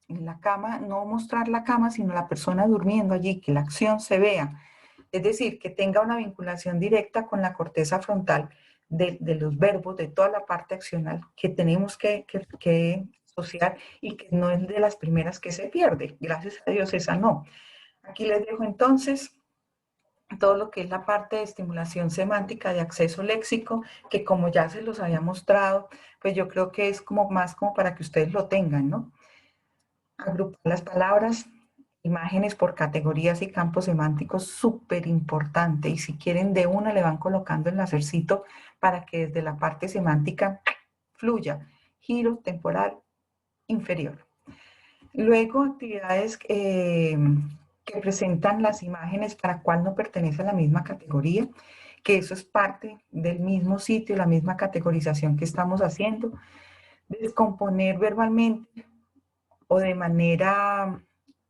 En la cama, no mostrar la cama, sino la persona durmiendo allí, que la acción se vea. Es decir, que tenga una vinculación directa con la corteza frontal de los verbos, de toda la parte accional que tenemos que asociar y que no es de las primeras que se pierde. Gracias a Dios esa no. Aquí les dejo entonces todo lo que es la parte de estimulación semántica de acceso léxico, que como ya se los había mostrado, pues yo creo que es como más como para que ustedes lo tengan, ¿no? Agrupar las palabras, imágenes por categorías y campos semánticos, súper importante. Y si quieren de una le van colocando el lacercito para que desde la parte semántica fluya. Giro temporal inferior. Luego, actividades que presentan las imágenes para cuál no pertenece a la misma categoría, que eso es parte del mismo sitio, la misma categorización que estamos haciendo. Descomponer verbalmente o de manera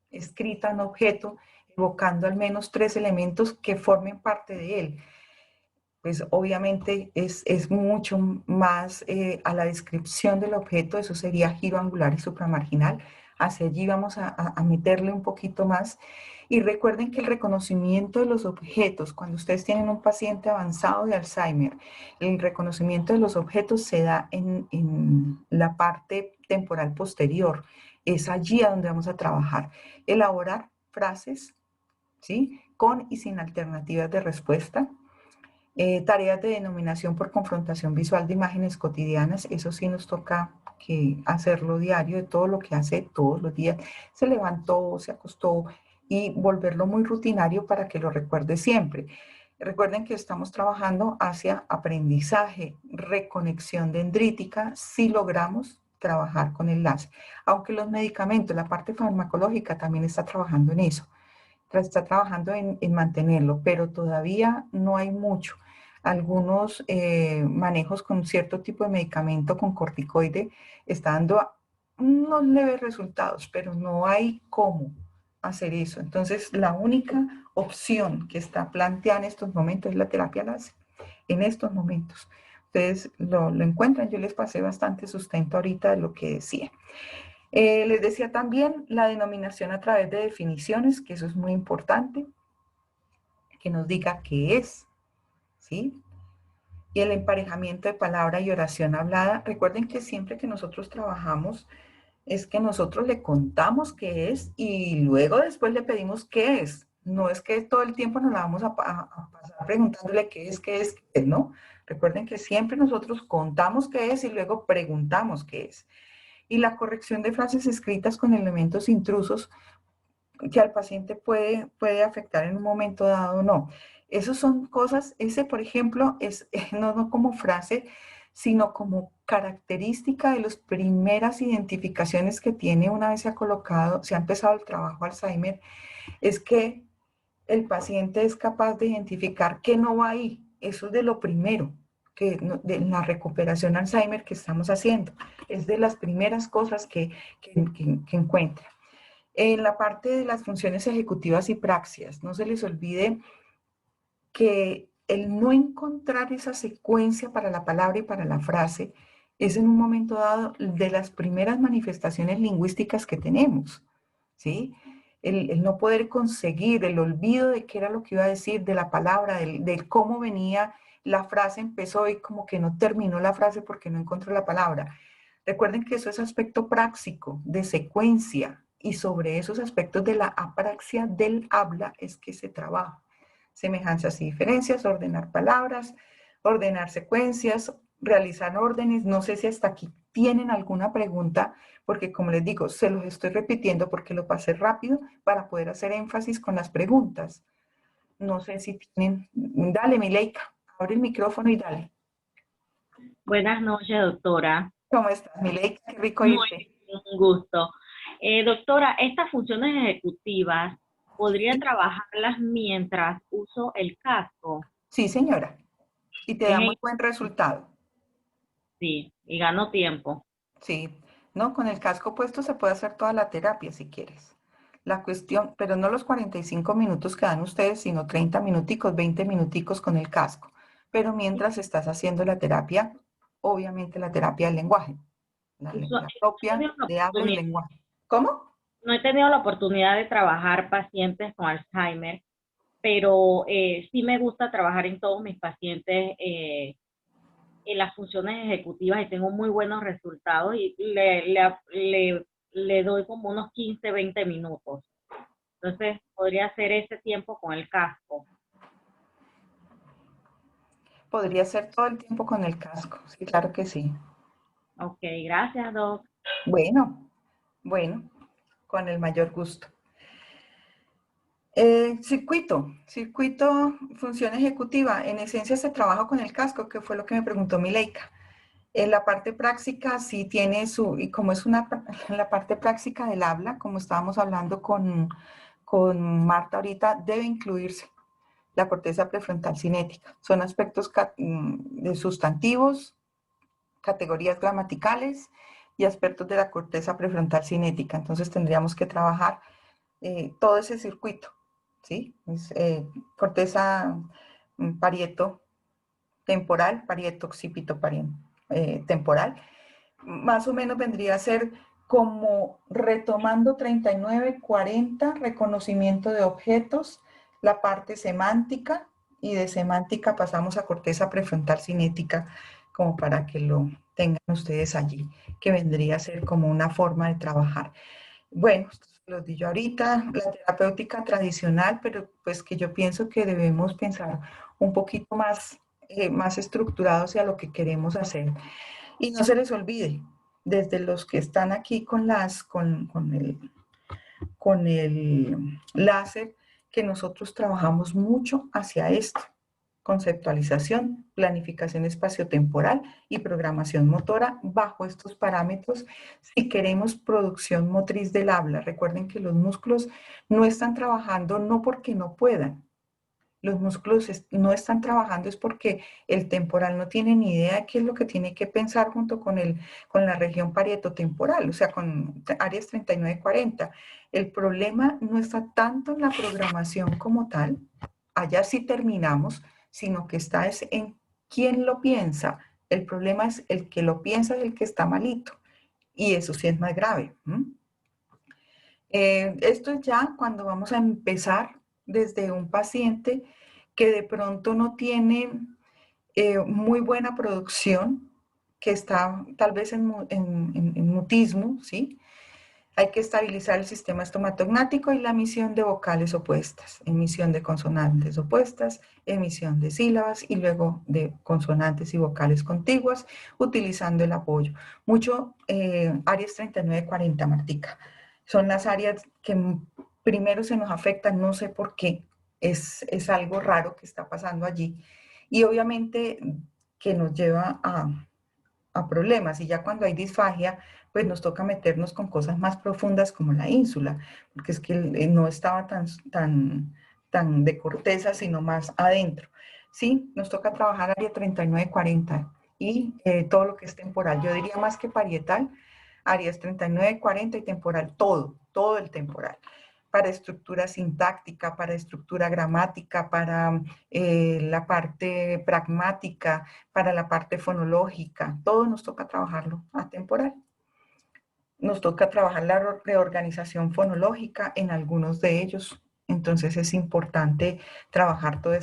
escrita un objeto, evocando al menos tres elementos que formen parte de él. Pues obviamente es mucho más a la descripción del objeto, eso sería giro angular y supramarginal. Hacia allí vamos a meterle un poquito más. Y recuerden que el reconocimiento de los objetos, cuando ustedes tienen un paciente avanzado de Alzheimer, el reconocimiento de los objetos se da en la parte temporal posterior. Es allí a donde vamos a trabajar. Elaborar frases, ¿sí? con y sin alternativas de respuesta. Tareas de denominación por confrontación visual de imágenes cotidianas, eso sí nos toca que hacerlo diario, de todo lo que hace todos los días. Se levantó, se acostó, y volverlo muy rutinario para que lo recuerde siempre. Recuerden que estamos trabajando hacia aprendizaje, reconexión dendrítica, si logramos trabajar con el láser. Aunque los medicamentos, la parte farmacológica también está trabajando en eso, está trabajando en mantenerlo, pero todavía no hay mucho. Algunos manejos con cierto tipo de medicamento, con corticoide, está dando unos leves resultados, pero no hay cómo hacer eso. Entonces, la única opción que está planteada en estos momentos es la terapia láser, en estos momentos. Ustedes lo encuentran, yo les pasé bastante sustento ahorita de lo que decía. Les decía también la denominación a través de definiciones, que eso es muy importante, que nos diga qué es, ¿sí? Y el emparejamiento de palabra y oración hablada. Recuerden que siempre que nosotros trabajamos, es que nosotros le contamos qué es y luego después le pedimos qué es. No es que todo el tiempo nos la vamos a pasar preguntándole qué es, ¿no? Recuerden que siempre nosotros contamos qué es y luego preguntamos qué es. Y la corrección de frases escritas con elementos intrusos que al paciente puede afectar en un momento dado o no. Esas son cosas, ese por ejemplo es no como frase, sino como característica de las primeras identificaciones que tiene una vez se ha empezado el trabajo Alzheimer, es que el paciente es capaz de identificar qué no va ahí. Eso es de lo primero, de la recuperación Alzheimer que estamos haciendo. Es de las primeras cosas que encuentra. En la parte de las funciones ejecutivas y praxias, no se les olvide que el no encontrar esa secuencia para la palabra y para la frase es en un momento dado de las primeras manifestaciones lingüísticas que tenemos, ¿sí? El no poder conseguir, el olvido de qué era lo que iba a decir, de la palabra, del cómo venía la frase, empezó y como que no terminó la frase porque no encontró la palabra. Recuerden que eso es aspecto práctico, de secuencia, y sobre esos aspectos de la apraxia del habla es que se trabaja. Semejanzas y diferencias, ordenar palabras, ordenar secuencias, realizar órdenes. No sé si hasta aquí tienen alguna pregunta, porque como les digo, se los estoy repitiendo porque lo pasé rápido para poder hacer énfasis con las preguntas. No sé si tienen. Dale, Mileika, abre el micrófono y dale. Buenas noches, doctora. ¿Cómo estás, Mileika? Qué rico Muy irte. bien, un gusto. Doctora, estas funciones ejecutivas, ¿podría trabajarlas mientras uso el casco? Sí, señora. Y te da Es muy buen resultado. sí, y gano tiempo. Sí, no, con el casco puesto se puede hacer toda la terapia si quieres. La cuestión, pero no los 45 minutos que dan ustedes, sino 30 minuticos, 20 minuticos con el casco. Pero mientras estás haciendo la terapia, obviamente la terapia del lenguaje, la propia de habla y lenguaje. ¿Cómo? No he tenido la oportunidad de trabajar pacientes con Alzheimer, pero sí me gusta trabajar en todos mis pacientes en las funciones ejecutivas y tengo muy buenos resultados y le doy como unos 15, 20 minutos. Entonces, podría hacer ese tiempo con el casco. Podría ser todo el tiempo con el casco, sí, claro que sí. Ok, gracias, Doc. Bueno, bueno, con el mayor gusto. Circuito, función ejecutiva. En esencia se trabaja con el casco, que fue lo que me preguntó Mileika. En la parte práctica sí tiene y como es la parte práctica del habla, como estábamos hablando con Marta ahorita, debe incluirse la corteza prefrontal cinética. Son aspectos de sustantivos, categorías gramaticales y aspectos de la corteza prefrontal cinética. Entonces tendríamos que trabajar todo ese circuito, ¿sí? Corteza parieto temporal, parieto occipito temporal. Más o menos vendría a ser como retomando 39, 40, reconocimiento de objetos, la parte semántica, y de semántica pasamos a corteza prefrontal cinética, como para que lo tengan ustedes allí, que vendría a ser como una forma de trabajar. Bueno, Lo di yo ahorita, la terapéutica tradicional, pero pues que yo pienso que debemos pensar un poquito más, más estructurado hacia lo que queremos hacer. Y no se les olvide, desde los que están aquí con el láser, que nosotros trabajamos mucho hacia esto: conceptualización, planificación espaciotemporal y programación motora bajo estos parámetros si queremos producción motriz del habla. Recuerden que los músculos no están trabajando no porque no puedan. Los músculos no están trabajando es porque el temporal no tiene ni idea de qué es lo que tiene que pensar junto con la región parietotemporal, o sea, con áreas 39-40. El problema no está tanto en la programación como tal, allá sí terminamos, sino que está es en quién lo piensa. El problema es el que lo piensa es el que está malito, y eso sí es más grave. Esto es ya cuando vamos a empezar desde un paciente que de pronto no tiene muy buena producción, que está tal vez en mutismo, ¿sí? Hay que estabilizar el sistema estomatognático y la emisión de vocales opuestas, emisión de consonantes opuestas, emisión de sílabas y luego de consonantes y vocales contiguas, utilizando el apoyo. Mucho áreas 39-40, Martica. Son las áreas que primero se nos afectan, no sé por qué, es algo raro que está pasando allí. Y obviamente que nos lleva a problemas. Y ya cuando hay disfagia, pues nos toca meternos con cosas más profundas como la ínsula, porque es que no estaba tan de corteza, sino más adentro. Sí, nos toca trabajar área 39-40 y todo lo que es temporal. Yo diría más que parietal, áreas 39-40 y temporal, todo el temporal, para estructura sintáctica, para estructura gramática, para la parte pragmática, para la parte fonológica. Todo nos toca trabajarlo a temporal. Nos toca trabajar la reorganización fonológica en algunos de ellos. Entonces es importante trabajar todo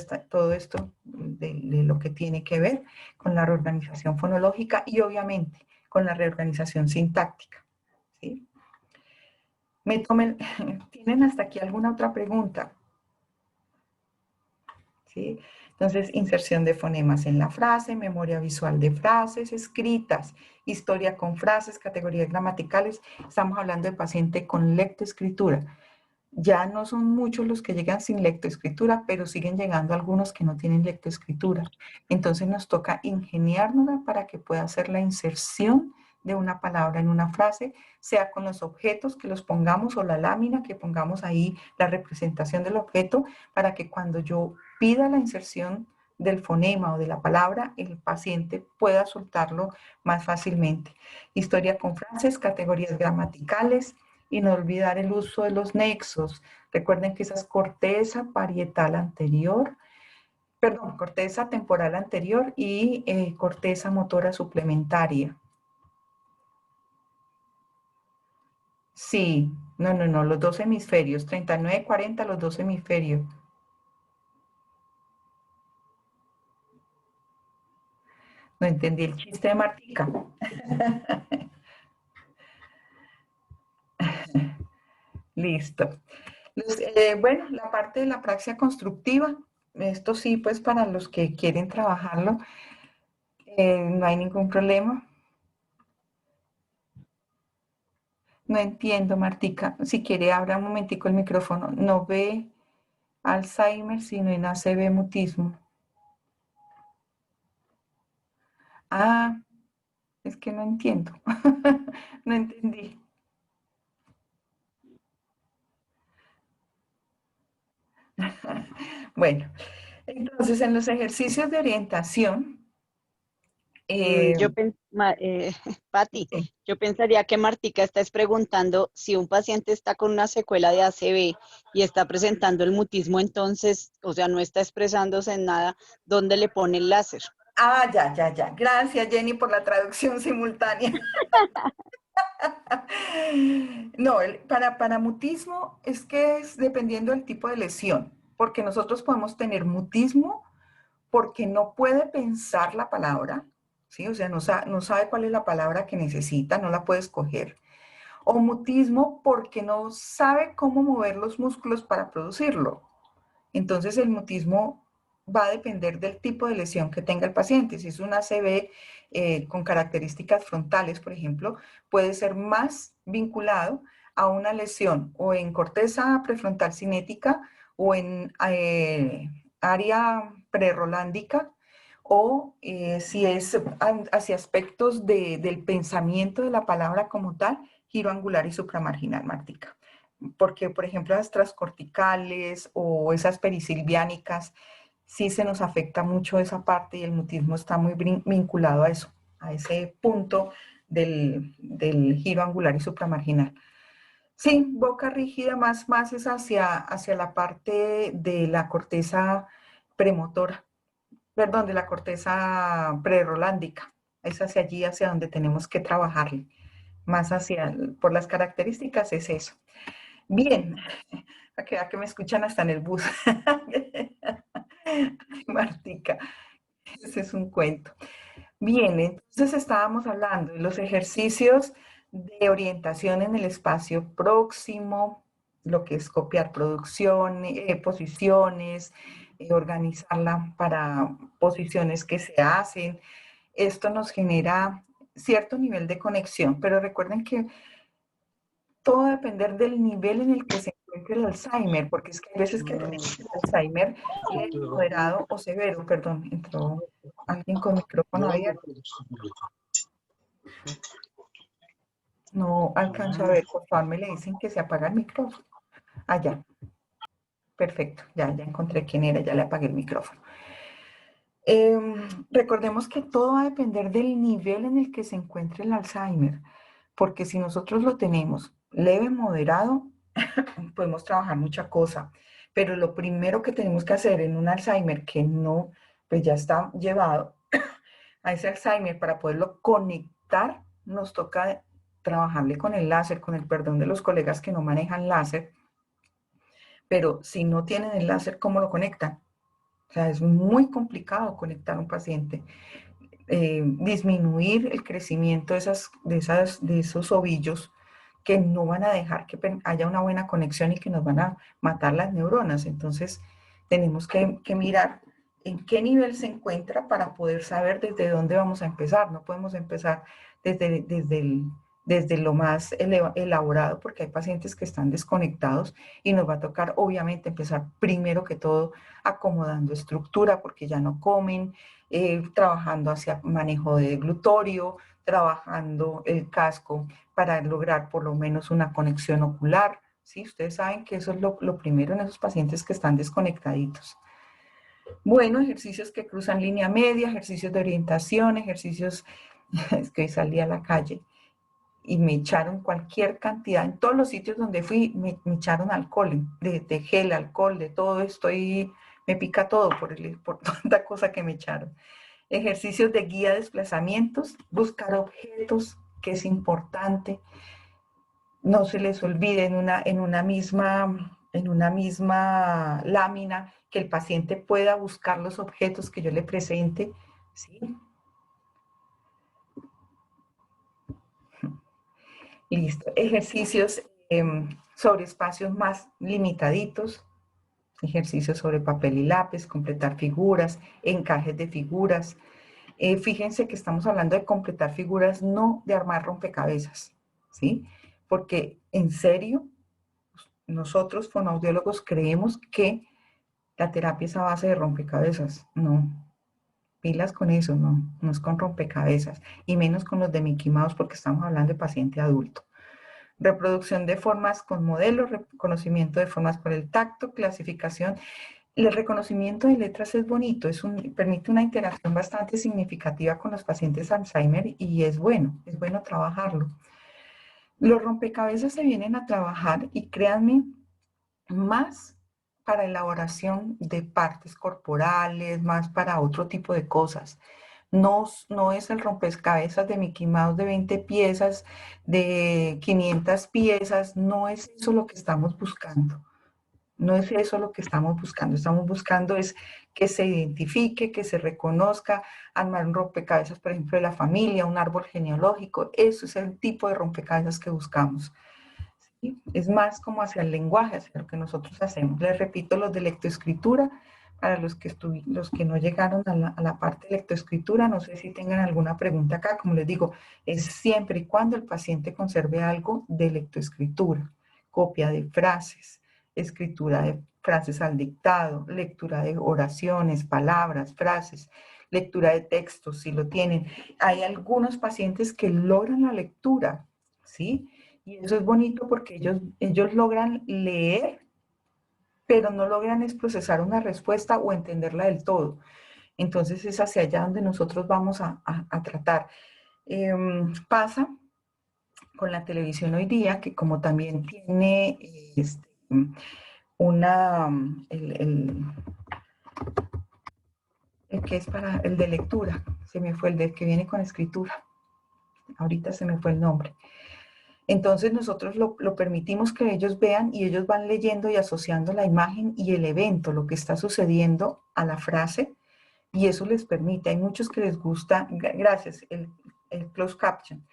esto de lo que tiene que ver con la reorganización fonológica y obviamente con la reorganización sintáctica, ¿sí? ¿Tienen hasta aquí alguna otra pregunta? ¿Sí? Entonces, inserción de fonemas en la frase, memoria visual de frases escritas, historia con frases, categorías gramaticales. Estamos hablando de paciente con lectoescritura. Ya no son muchos los que llegan sin lectoescritura, pero siguen llegando algunos que no tienen lectoescritura. Entonces nos toca ingeniárnosla para que pueda hacer la inserción de una palabra en una frase, sea con los objetos que los pongamos o la lámina que pongamos ahí, la representación del objeto, para que cuando yo pida la inserción del fonema o de la palabra, el paciente pueda soltarlo más fácilmente. Historia con frases, categorías gramaticales, y no olvidar el uso de los nexos. Recuerden que esa es corteza parietal anterior, perdón, corteza temporal anterior y corteza motora suplementaria. Sí, no, los dos hemisferios, 39-40, los dos hemisferios. No entendí el chiste de Martica. Listo. Bueno, la parte de la praxia constructiva, esto sí, pues para los que quieren trabajarlo, no hay ningún problema. No entiendo, Martica. Si quiere, abra un momentico el micrófono. No ve Alzheimer, sino en ACV mutismo. Ah, es que no entiendo. No entendí. Bueno, entonces en los ejercicios de orientación, Pati, sí. yo pensaría que Martica está preguntando si un paciente está con una secuela de ACV y está presentando el mutismo, entonces, o sea, no está expresándose en nada, ¿dónde le pone el láser? Ah, ya. Gracias, Jenny, por la traducción simultánea. No, para mutismo es que es dependiendo del tipo de lesión, porque nosotros podemos tener mutismo porque no puede pensar la palabra, ¿sí? O sea, no sabe cuál es la palabra que necesita, no la puede escoger. o mutismo porque no sabe cómo mover los músculos para producirlo. Entonces el mutismo va a depender del tipo de lesión que tenga el paciente. Si es una ACV con características frontales, por ejemplo, puede ser más vinculado a una lesión o en corteza prefrontal cinética o en área prerolándica, o si es hacia aspectos del pensamiento de la palabra como tal, giro angular y supramarginal, Martica. Porque, por ejemplo, las transcorticales o esas perisilviánicas, sí se nos afecta mucho esa parte y el mutismo está muy vinculado a eso, a ese punto del giro angular y supramarginal. Sí, boca rígida más es hacia la parte de la corteza premotora, perdón, de la corteza prerolándica. Es hacia allí, hacia donde tenemos que trabajarle. Más hacia, por las características es eso. Bien, para que vea que me escuchan hasta en el bus. Martica, ese es un cuento. Bien, entonces estábamos hablando de los ejercicios de orientación en el espacio próximo, lo que es copiar posiciones, organizarla para posiciones que se hacen. Esto nos genera cierto nivel de conexión, pero recuerden que todo va a depender del nivel en el que se encuentre el Alzheimer, porque es que hay veces que tenemos el Alzheimer moderado o severo. Perdón, entró alguien con micrófono abierto. No alcanzo a ver, por favor, me le dicen que se apaga el micrófono. Ah, ya. Perfecto, ya encontré quién era, ya le apagué el micrófono. Recordemos que todo va a depender del nivel en el que se encuentre el Alzheimer, porque si nosotros lo tenemos leve, moderado, podemos trabajar mucha cosa, pero lo primero que tenemos que hacer en un Alzheimer que no, pues ya está llevado a ese Alzheimer, para poderlo conectar, nos toca trabajarle con el láser, con el perdón de los colegas que no manejan láser, pero si no tienen el láser, ¿cómo lo conectan? O sea, es muy complicado conectar a un paciente. Disminuir el crecimiento de esos ovillos que no van a dejar que haya una buena conexión y que nos van a matar las neuronas. Entonces, tenemos que mirar en qué nivel se encuentra para poder saber desde dónde vamos a empezar. No podemos empezar desde lo más elaborado, porque hay pacientes que están desconectados y nos va a tocar, obviamente, empezar primero que todo acomodando estructura, porque ya no comen, trabajando hacia manejo de glutorio, trabajando el casco para lograr por lo menos una conexión ocular. ¿Sí? Ustedes saben que eso es lo primero en esos pacientes que están desconectaditos. Bueno, ejercicios que cruzan línea media, ejercicios de orientación, ejercicios, es que hoy salí a la calle y me echaron cualquier cantidad, en todos los sitios donde fui, me echaron alcohol, de gel, alcohol, de todo esto, y me pica todo por tanta cosa que me echaron. Ejercicios de guía de desplazamientos, buscar objetos, que es importante. No se les olvide en una misma lámina que el paciente pueda buscar los objetos que yo le presente, ¿sí? Listo. Ejercicios sobre espacios más limitaditos, ejercicios sobre papel y lápiz, completar figuras, encajes de figuras. Fíjense que estamos hablando de completar figuras, no de armar rompecabezas, ¿sí? Porque en serio, nosotros fonoaudiólogos creemos que la terapia es a base de rompecabezas. No, pilas con eso, no es con rompecabezas, y menos con los de Mickey Mouse, porque estamos hablando de paciente adulto. Reproducción de formas con modelos, reconocimiento de formas por el tacto, clasificación. El reconocimiento de letras es bonito, permite una interacción bastante significativa con los pacientes Alzheimer y es bueno trabajarlo. Los rompecabezas se vienen a trabajar y créanme, más para elaboración de partes corporales, más para otro tipo de cosas. No es el rompecabezas de Mickey Mouse de 20 piezas, de 500 piezas, no es eso lo que estamos buscando. No es eso lo que estamos buscando es que se identifique, que se reconozca, armar un rompecabezas, por ejemplo, de la familia, un árbol genealógico, eso es el tipo de rompecabezas que buscamos. ¿Sí? Es más como hacia el lenguaje, hacia lo que nosotros hacemos. Les repito, los de lectoescritura, para los que no llegaron a la parte de lectoescritura, no sé si tengan alguna pregunta acá, como les digo, es siempre y cuando el paciente conserve algo de lectoescritura, copia de frases, escritura de frases al dictado, lectura de oraciones, palabras, frases, lectura de textos, si lo tienen. Hay algunos pacientes que logran la lectura, ¿sí? Y eso es bonito porque ellos logran leer, pero no logran es procesar una respuesta o entenderla del todo. Entonces es hacia allá donde nosotros vamos a tratar. Pasa con la televisión hoy día, que como también tiene una, el que es para el de lectura, se me fue el del que viene con escritura, ahorita se me fue el nombre. Entonces nosotros lo permitimos que ellos vean y ellos van leyendo y asociando la imagen y el evento, lo que está sucediendo a la frase, y eso les permite. Hay muchos que les gusta, gracias, el closed caption.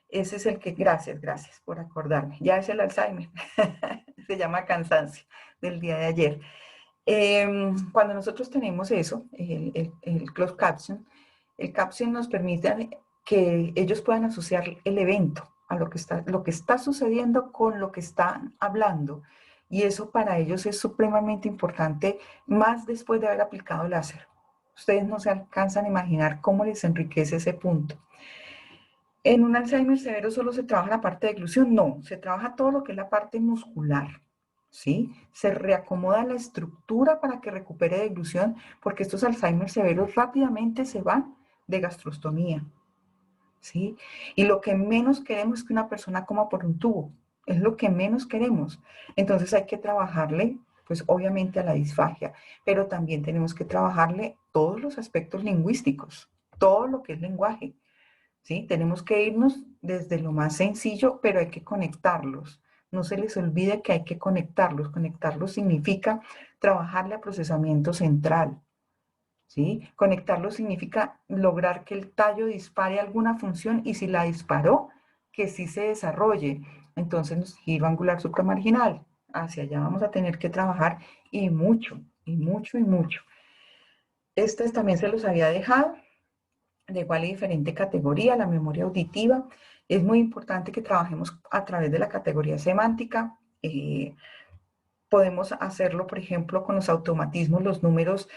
Ese es el que, gracias por acordarme. Ya es el Alzheimer, se llama cansancio del día de ayer. Cuando nosotros tenemos eso, el closed caption, el caption nos permite que ellos puedan asociar el evento a lo que está sucediendo con lo que están hablando. Y eso para ellos es supremamente importante, más después de haber aplicado el láser. Ustedes no se alcanzan a imaginar cómo les enriquece ese punto. En un Alzheimer severo solo se trabaja la parte de eglución, no, se trabaja todo lo que es la parte muscular, ¿sí? Se reacomoda la estructura para que recupere deglución, porque estos Alzheimer severos rápidamente se van de gastrostomía, ¿sí? Y lo que menos queremos es que una persona coma por un tubo, es lo que menos queremos. Entonces hay que trabajarle, pues obviamente a la disfagia, pero también tenemos que trabajarle todos los aspectos lingüísticos, todo lo que es lenguaje. ¿Sí? Tenemos que irnos desde lo más sencillo, pero hay que conectarlos. No se les olvide que hay que conectarlos. Conectarlos significa trabajarle a procesamiento central. ¿Sí? Conectarlos significa lograr que el tallo dispare alguna función y si la disparó, que sí se desarrolle. Entonces, giro angular supramarginal. Hacia allá vamos a tener que trabajar y mucho, y mucho, y mucho. Este también se los había dejado de igual y diferente categoría, la memoria auditiva. Es muy importante que trabajemos a través de la categoría semántica. Podemos hacerlo, por ejemplo, con los automatismos, los números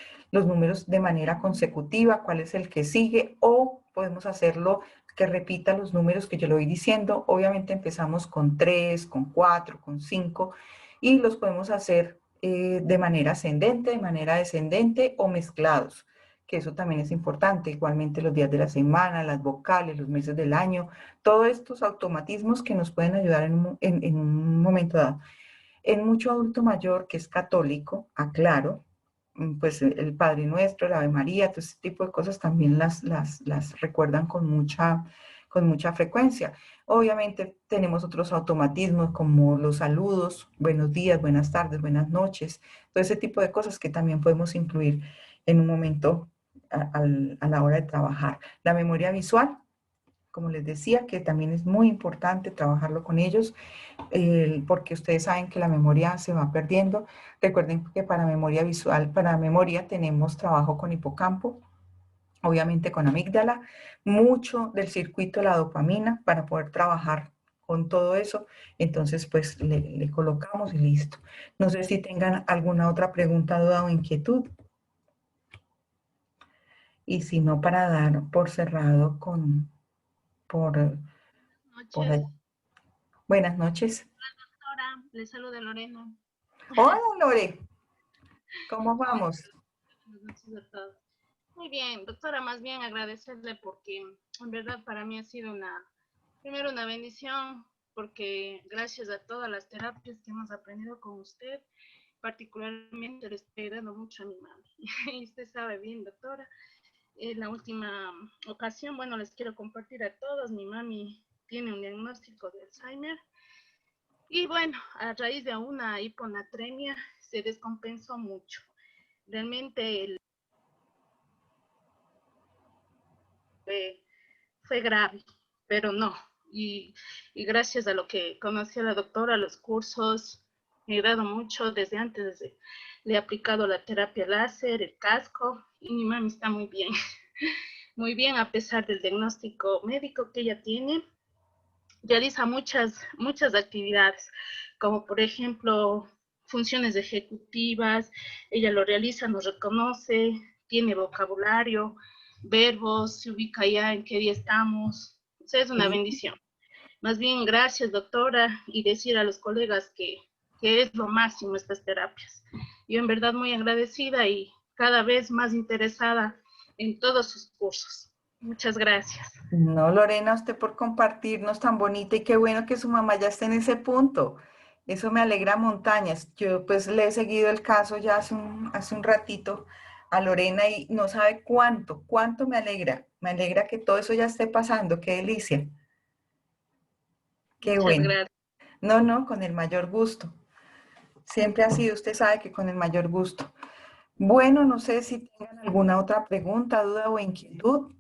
de manera consecutiva, cuál es el que sigue, o podemos hacerlo que repita los números que yo le voy diciendo. Obviamente empezamos con 3, con 4, con 5, y los podemos hacer de manera ascendente, de manera descendente o mezclados, que eso también es importante. Igualmente los días de la semana, las vocales, los meses del año, todos estos automatismos que nos pueden ayudar en un momento dado. En mucho adulto mayor que es católico, aclaro, pues el Padre Nuestro, el Ave María, todo ese tipo de cosas también las recuerdan con mucha frecuencia. Obviamente tenemos otros automatismos como los saludos, buenos días, buenas tardes, buenas noches, todo ese tipo de cosas que también podemos incluir en un momento a la hora de trabajar. La memoria visual, como les decía, que también es muy importante trabajarlo con ellos, porque ustedes saben que la memoria se va perdiendo. Recuerden que para memoria visual, para memoria tenemos trabajo con hipocampo, obviamente con amígdala, mucho del circuito de la dopamina para poder trabajar con todo eso. Entonces, pues le colocamos y listo. No sé si tengan alguna otra pregunta, duda o inquietud. Y si no, para dar por cerrado por Noches. Buenas noches. Doctora, les saluda Lorena. Hola, Lore. ¿Cómo vamos? Buenas noches a todos. Muy bien, doctora, más bien agradecerle porque en verdad para mí ha sido primero una bendición, porque gracias a todas las terapias que hemos aprendido con usted, particularmente le estoy dando mucho a mi mami. Y usted sabe bien, doctora, en la última ocasión, bueno, les quiero compartir a todos, mi mami tiene un diagnóstico de Alzheimer. Y bueno, a raíz de una hiponatremia se descompensó mucho. Realmente fue grave, pero no. Y gracias a lo que conocí a la doctora, los cursos, me ha ayudado mucho desde antes. Le he aplicado la terapia láser, el casco, y mi mami está muy bien. Muy bien, a pesar del diagnóstico médico que ella tiene. Realiza muchas actividades, como por ejemplo funciones ejecutivas. Ella lo realiza, nos reconoce, tiene vocabulario, verbos, se ubica ya en qué día estamos. O sea, es una bendición. Más bien, gracias, doctora, y decir a los colegas que es lo máximo estas terapias. Yo en verdad muy agradecida y cada vez más interesada en todos sus cursos. Muchas gracias. No, Lorena, usted por compartirnos tan bonita y qué bueno que su mamá ya esté en ese punto. Eso me alegra montañas. Yo pues le he seguido el caso ya hace un ratito a Lorena y no sabe cuánto me alegra. Me alegra que todo eso ya esté pasando. Qué delicia. Qué Muchas bueno. gracias. No, con el mayor gusto. Siempre ha sido, usted sabe que con el mayor gusto. Bueno, no sé si tengan alguna otra pregunta, duda o inquietud.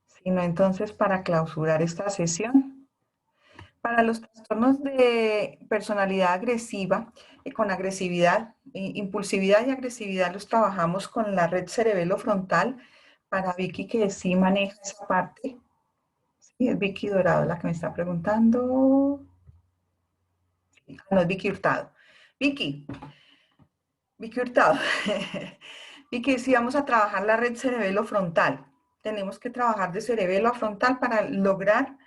Si no, entonces para clausurar esta sesión. Para los trastornos de personalidad agresiva, con agresividad, impulsividad y agresividad los trabajamos con la red cerebelo-frontal. Para Vicky, que sí maneja esa parte. Sí, es Vicky Dorado la que me está preguntando. No, es Vicky Hurtado. Vicky Hurtado. Vicky, sí vamos a trabajar la red cerebelo-frontal. Tenemos que trabajar de cerebelo a frontal para lograr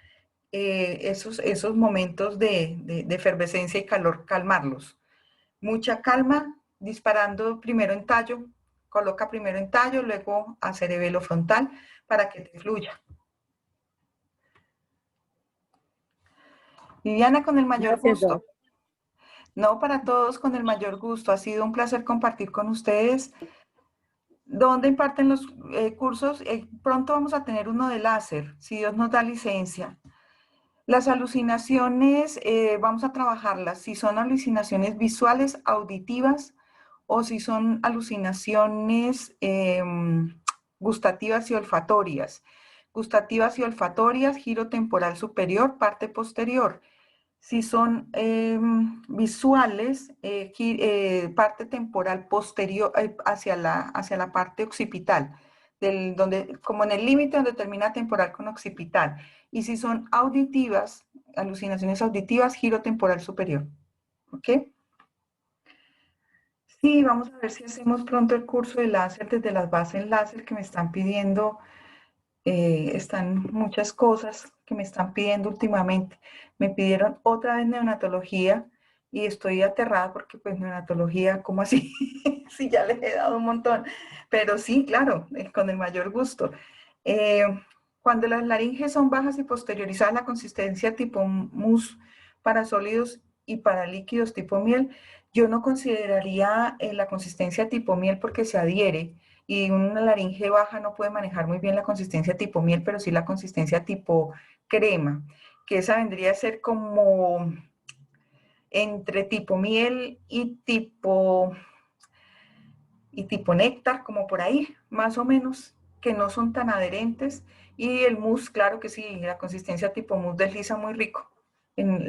esos momentos de efervescencia y calor, calmarlos. Mucha calma, disparando primero en tallo, coloca primero en tallo, luego a cerebelo frontal para que te fluya. Viviana, con el mayor gusto. No, para todos con el mayor gusto. Ha sido un placer compartir con ustedes. ¿Dónde imparten los cursos? Pronto vamos a tener uno de láser, si Dios nos da licencia. Las alucinaciones, vamos a trabajarlas, si son alucinaciones visuales, auditivas, o si son alucinaciones gustativas y olfatorias. Gustativas y olfatorias, giro temporal superior, parte posterior. Si son visuales, parte temporal posterior hacia la parte occipital, como en el límite donde termina temporal con occipital. Y si son auditivas, alucinaciones auditivas, giro temporal superior. ¿Ok? Sí, vamos a ver si hacemos pronto el curso de láser desde las bases en láser que me están pidiendo. Están muchas cosas que me están pidiendo últimamente. Me pidieron otra vez neonatología y estoy aterrada porque pues neonatología, ¿cómo así? Sí, ya les he dado un montón. Pero sí, claro, con el mayor gusto. Cuando las laringes son bajas y posteriorizadas, la consistencia tipo mousse para sólidos y para líquidos tipo miel, yo no consideraría la consistencia tipo miel porque se adhiere y una laringe baja no puede manejar muy bien la consistencia tipo miel, pero sí la consistencia tipo crema, que esa vendría a ser como entre tipo miel y tipo néctar, como por ahí, más o menos, que no son tan adherentes. Y el mousse, claro que sí, la consistencia tipo mousse desliza muy rico,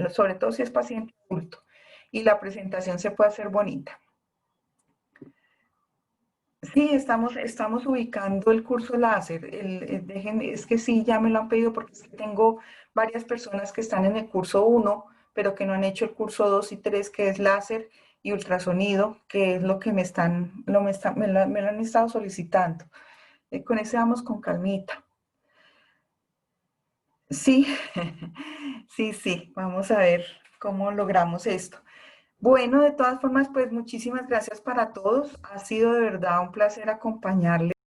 sobre todo si es paciente adulto. Y la presentación se puede hacer bonita. Sí, estamos ubicando el curso láser. Es que sí, ya me lo han pedido porque es que tengo varias personas que están en el curso 1, pero que no han hecho el curso 2 y 3, que es láser y ultrasonido, que es lo que me lo han estado solicitando. Con ese vamos con calmita. Sí, sí, vamos a ver cómo logramos esto. Bueno, de todas formas, pues muchísimas gracias para todos. Ha sido de verdad un placer acompañarles.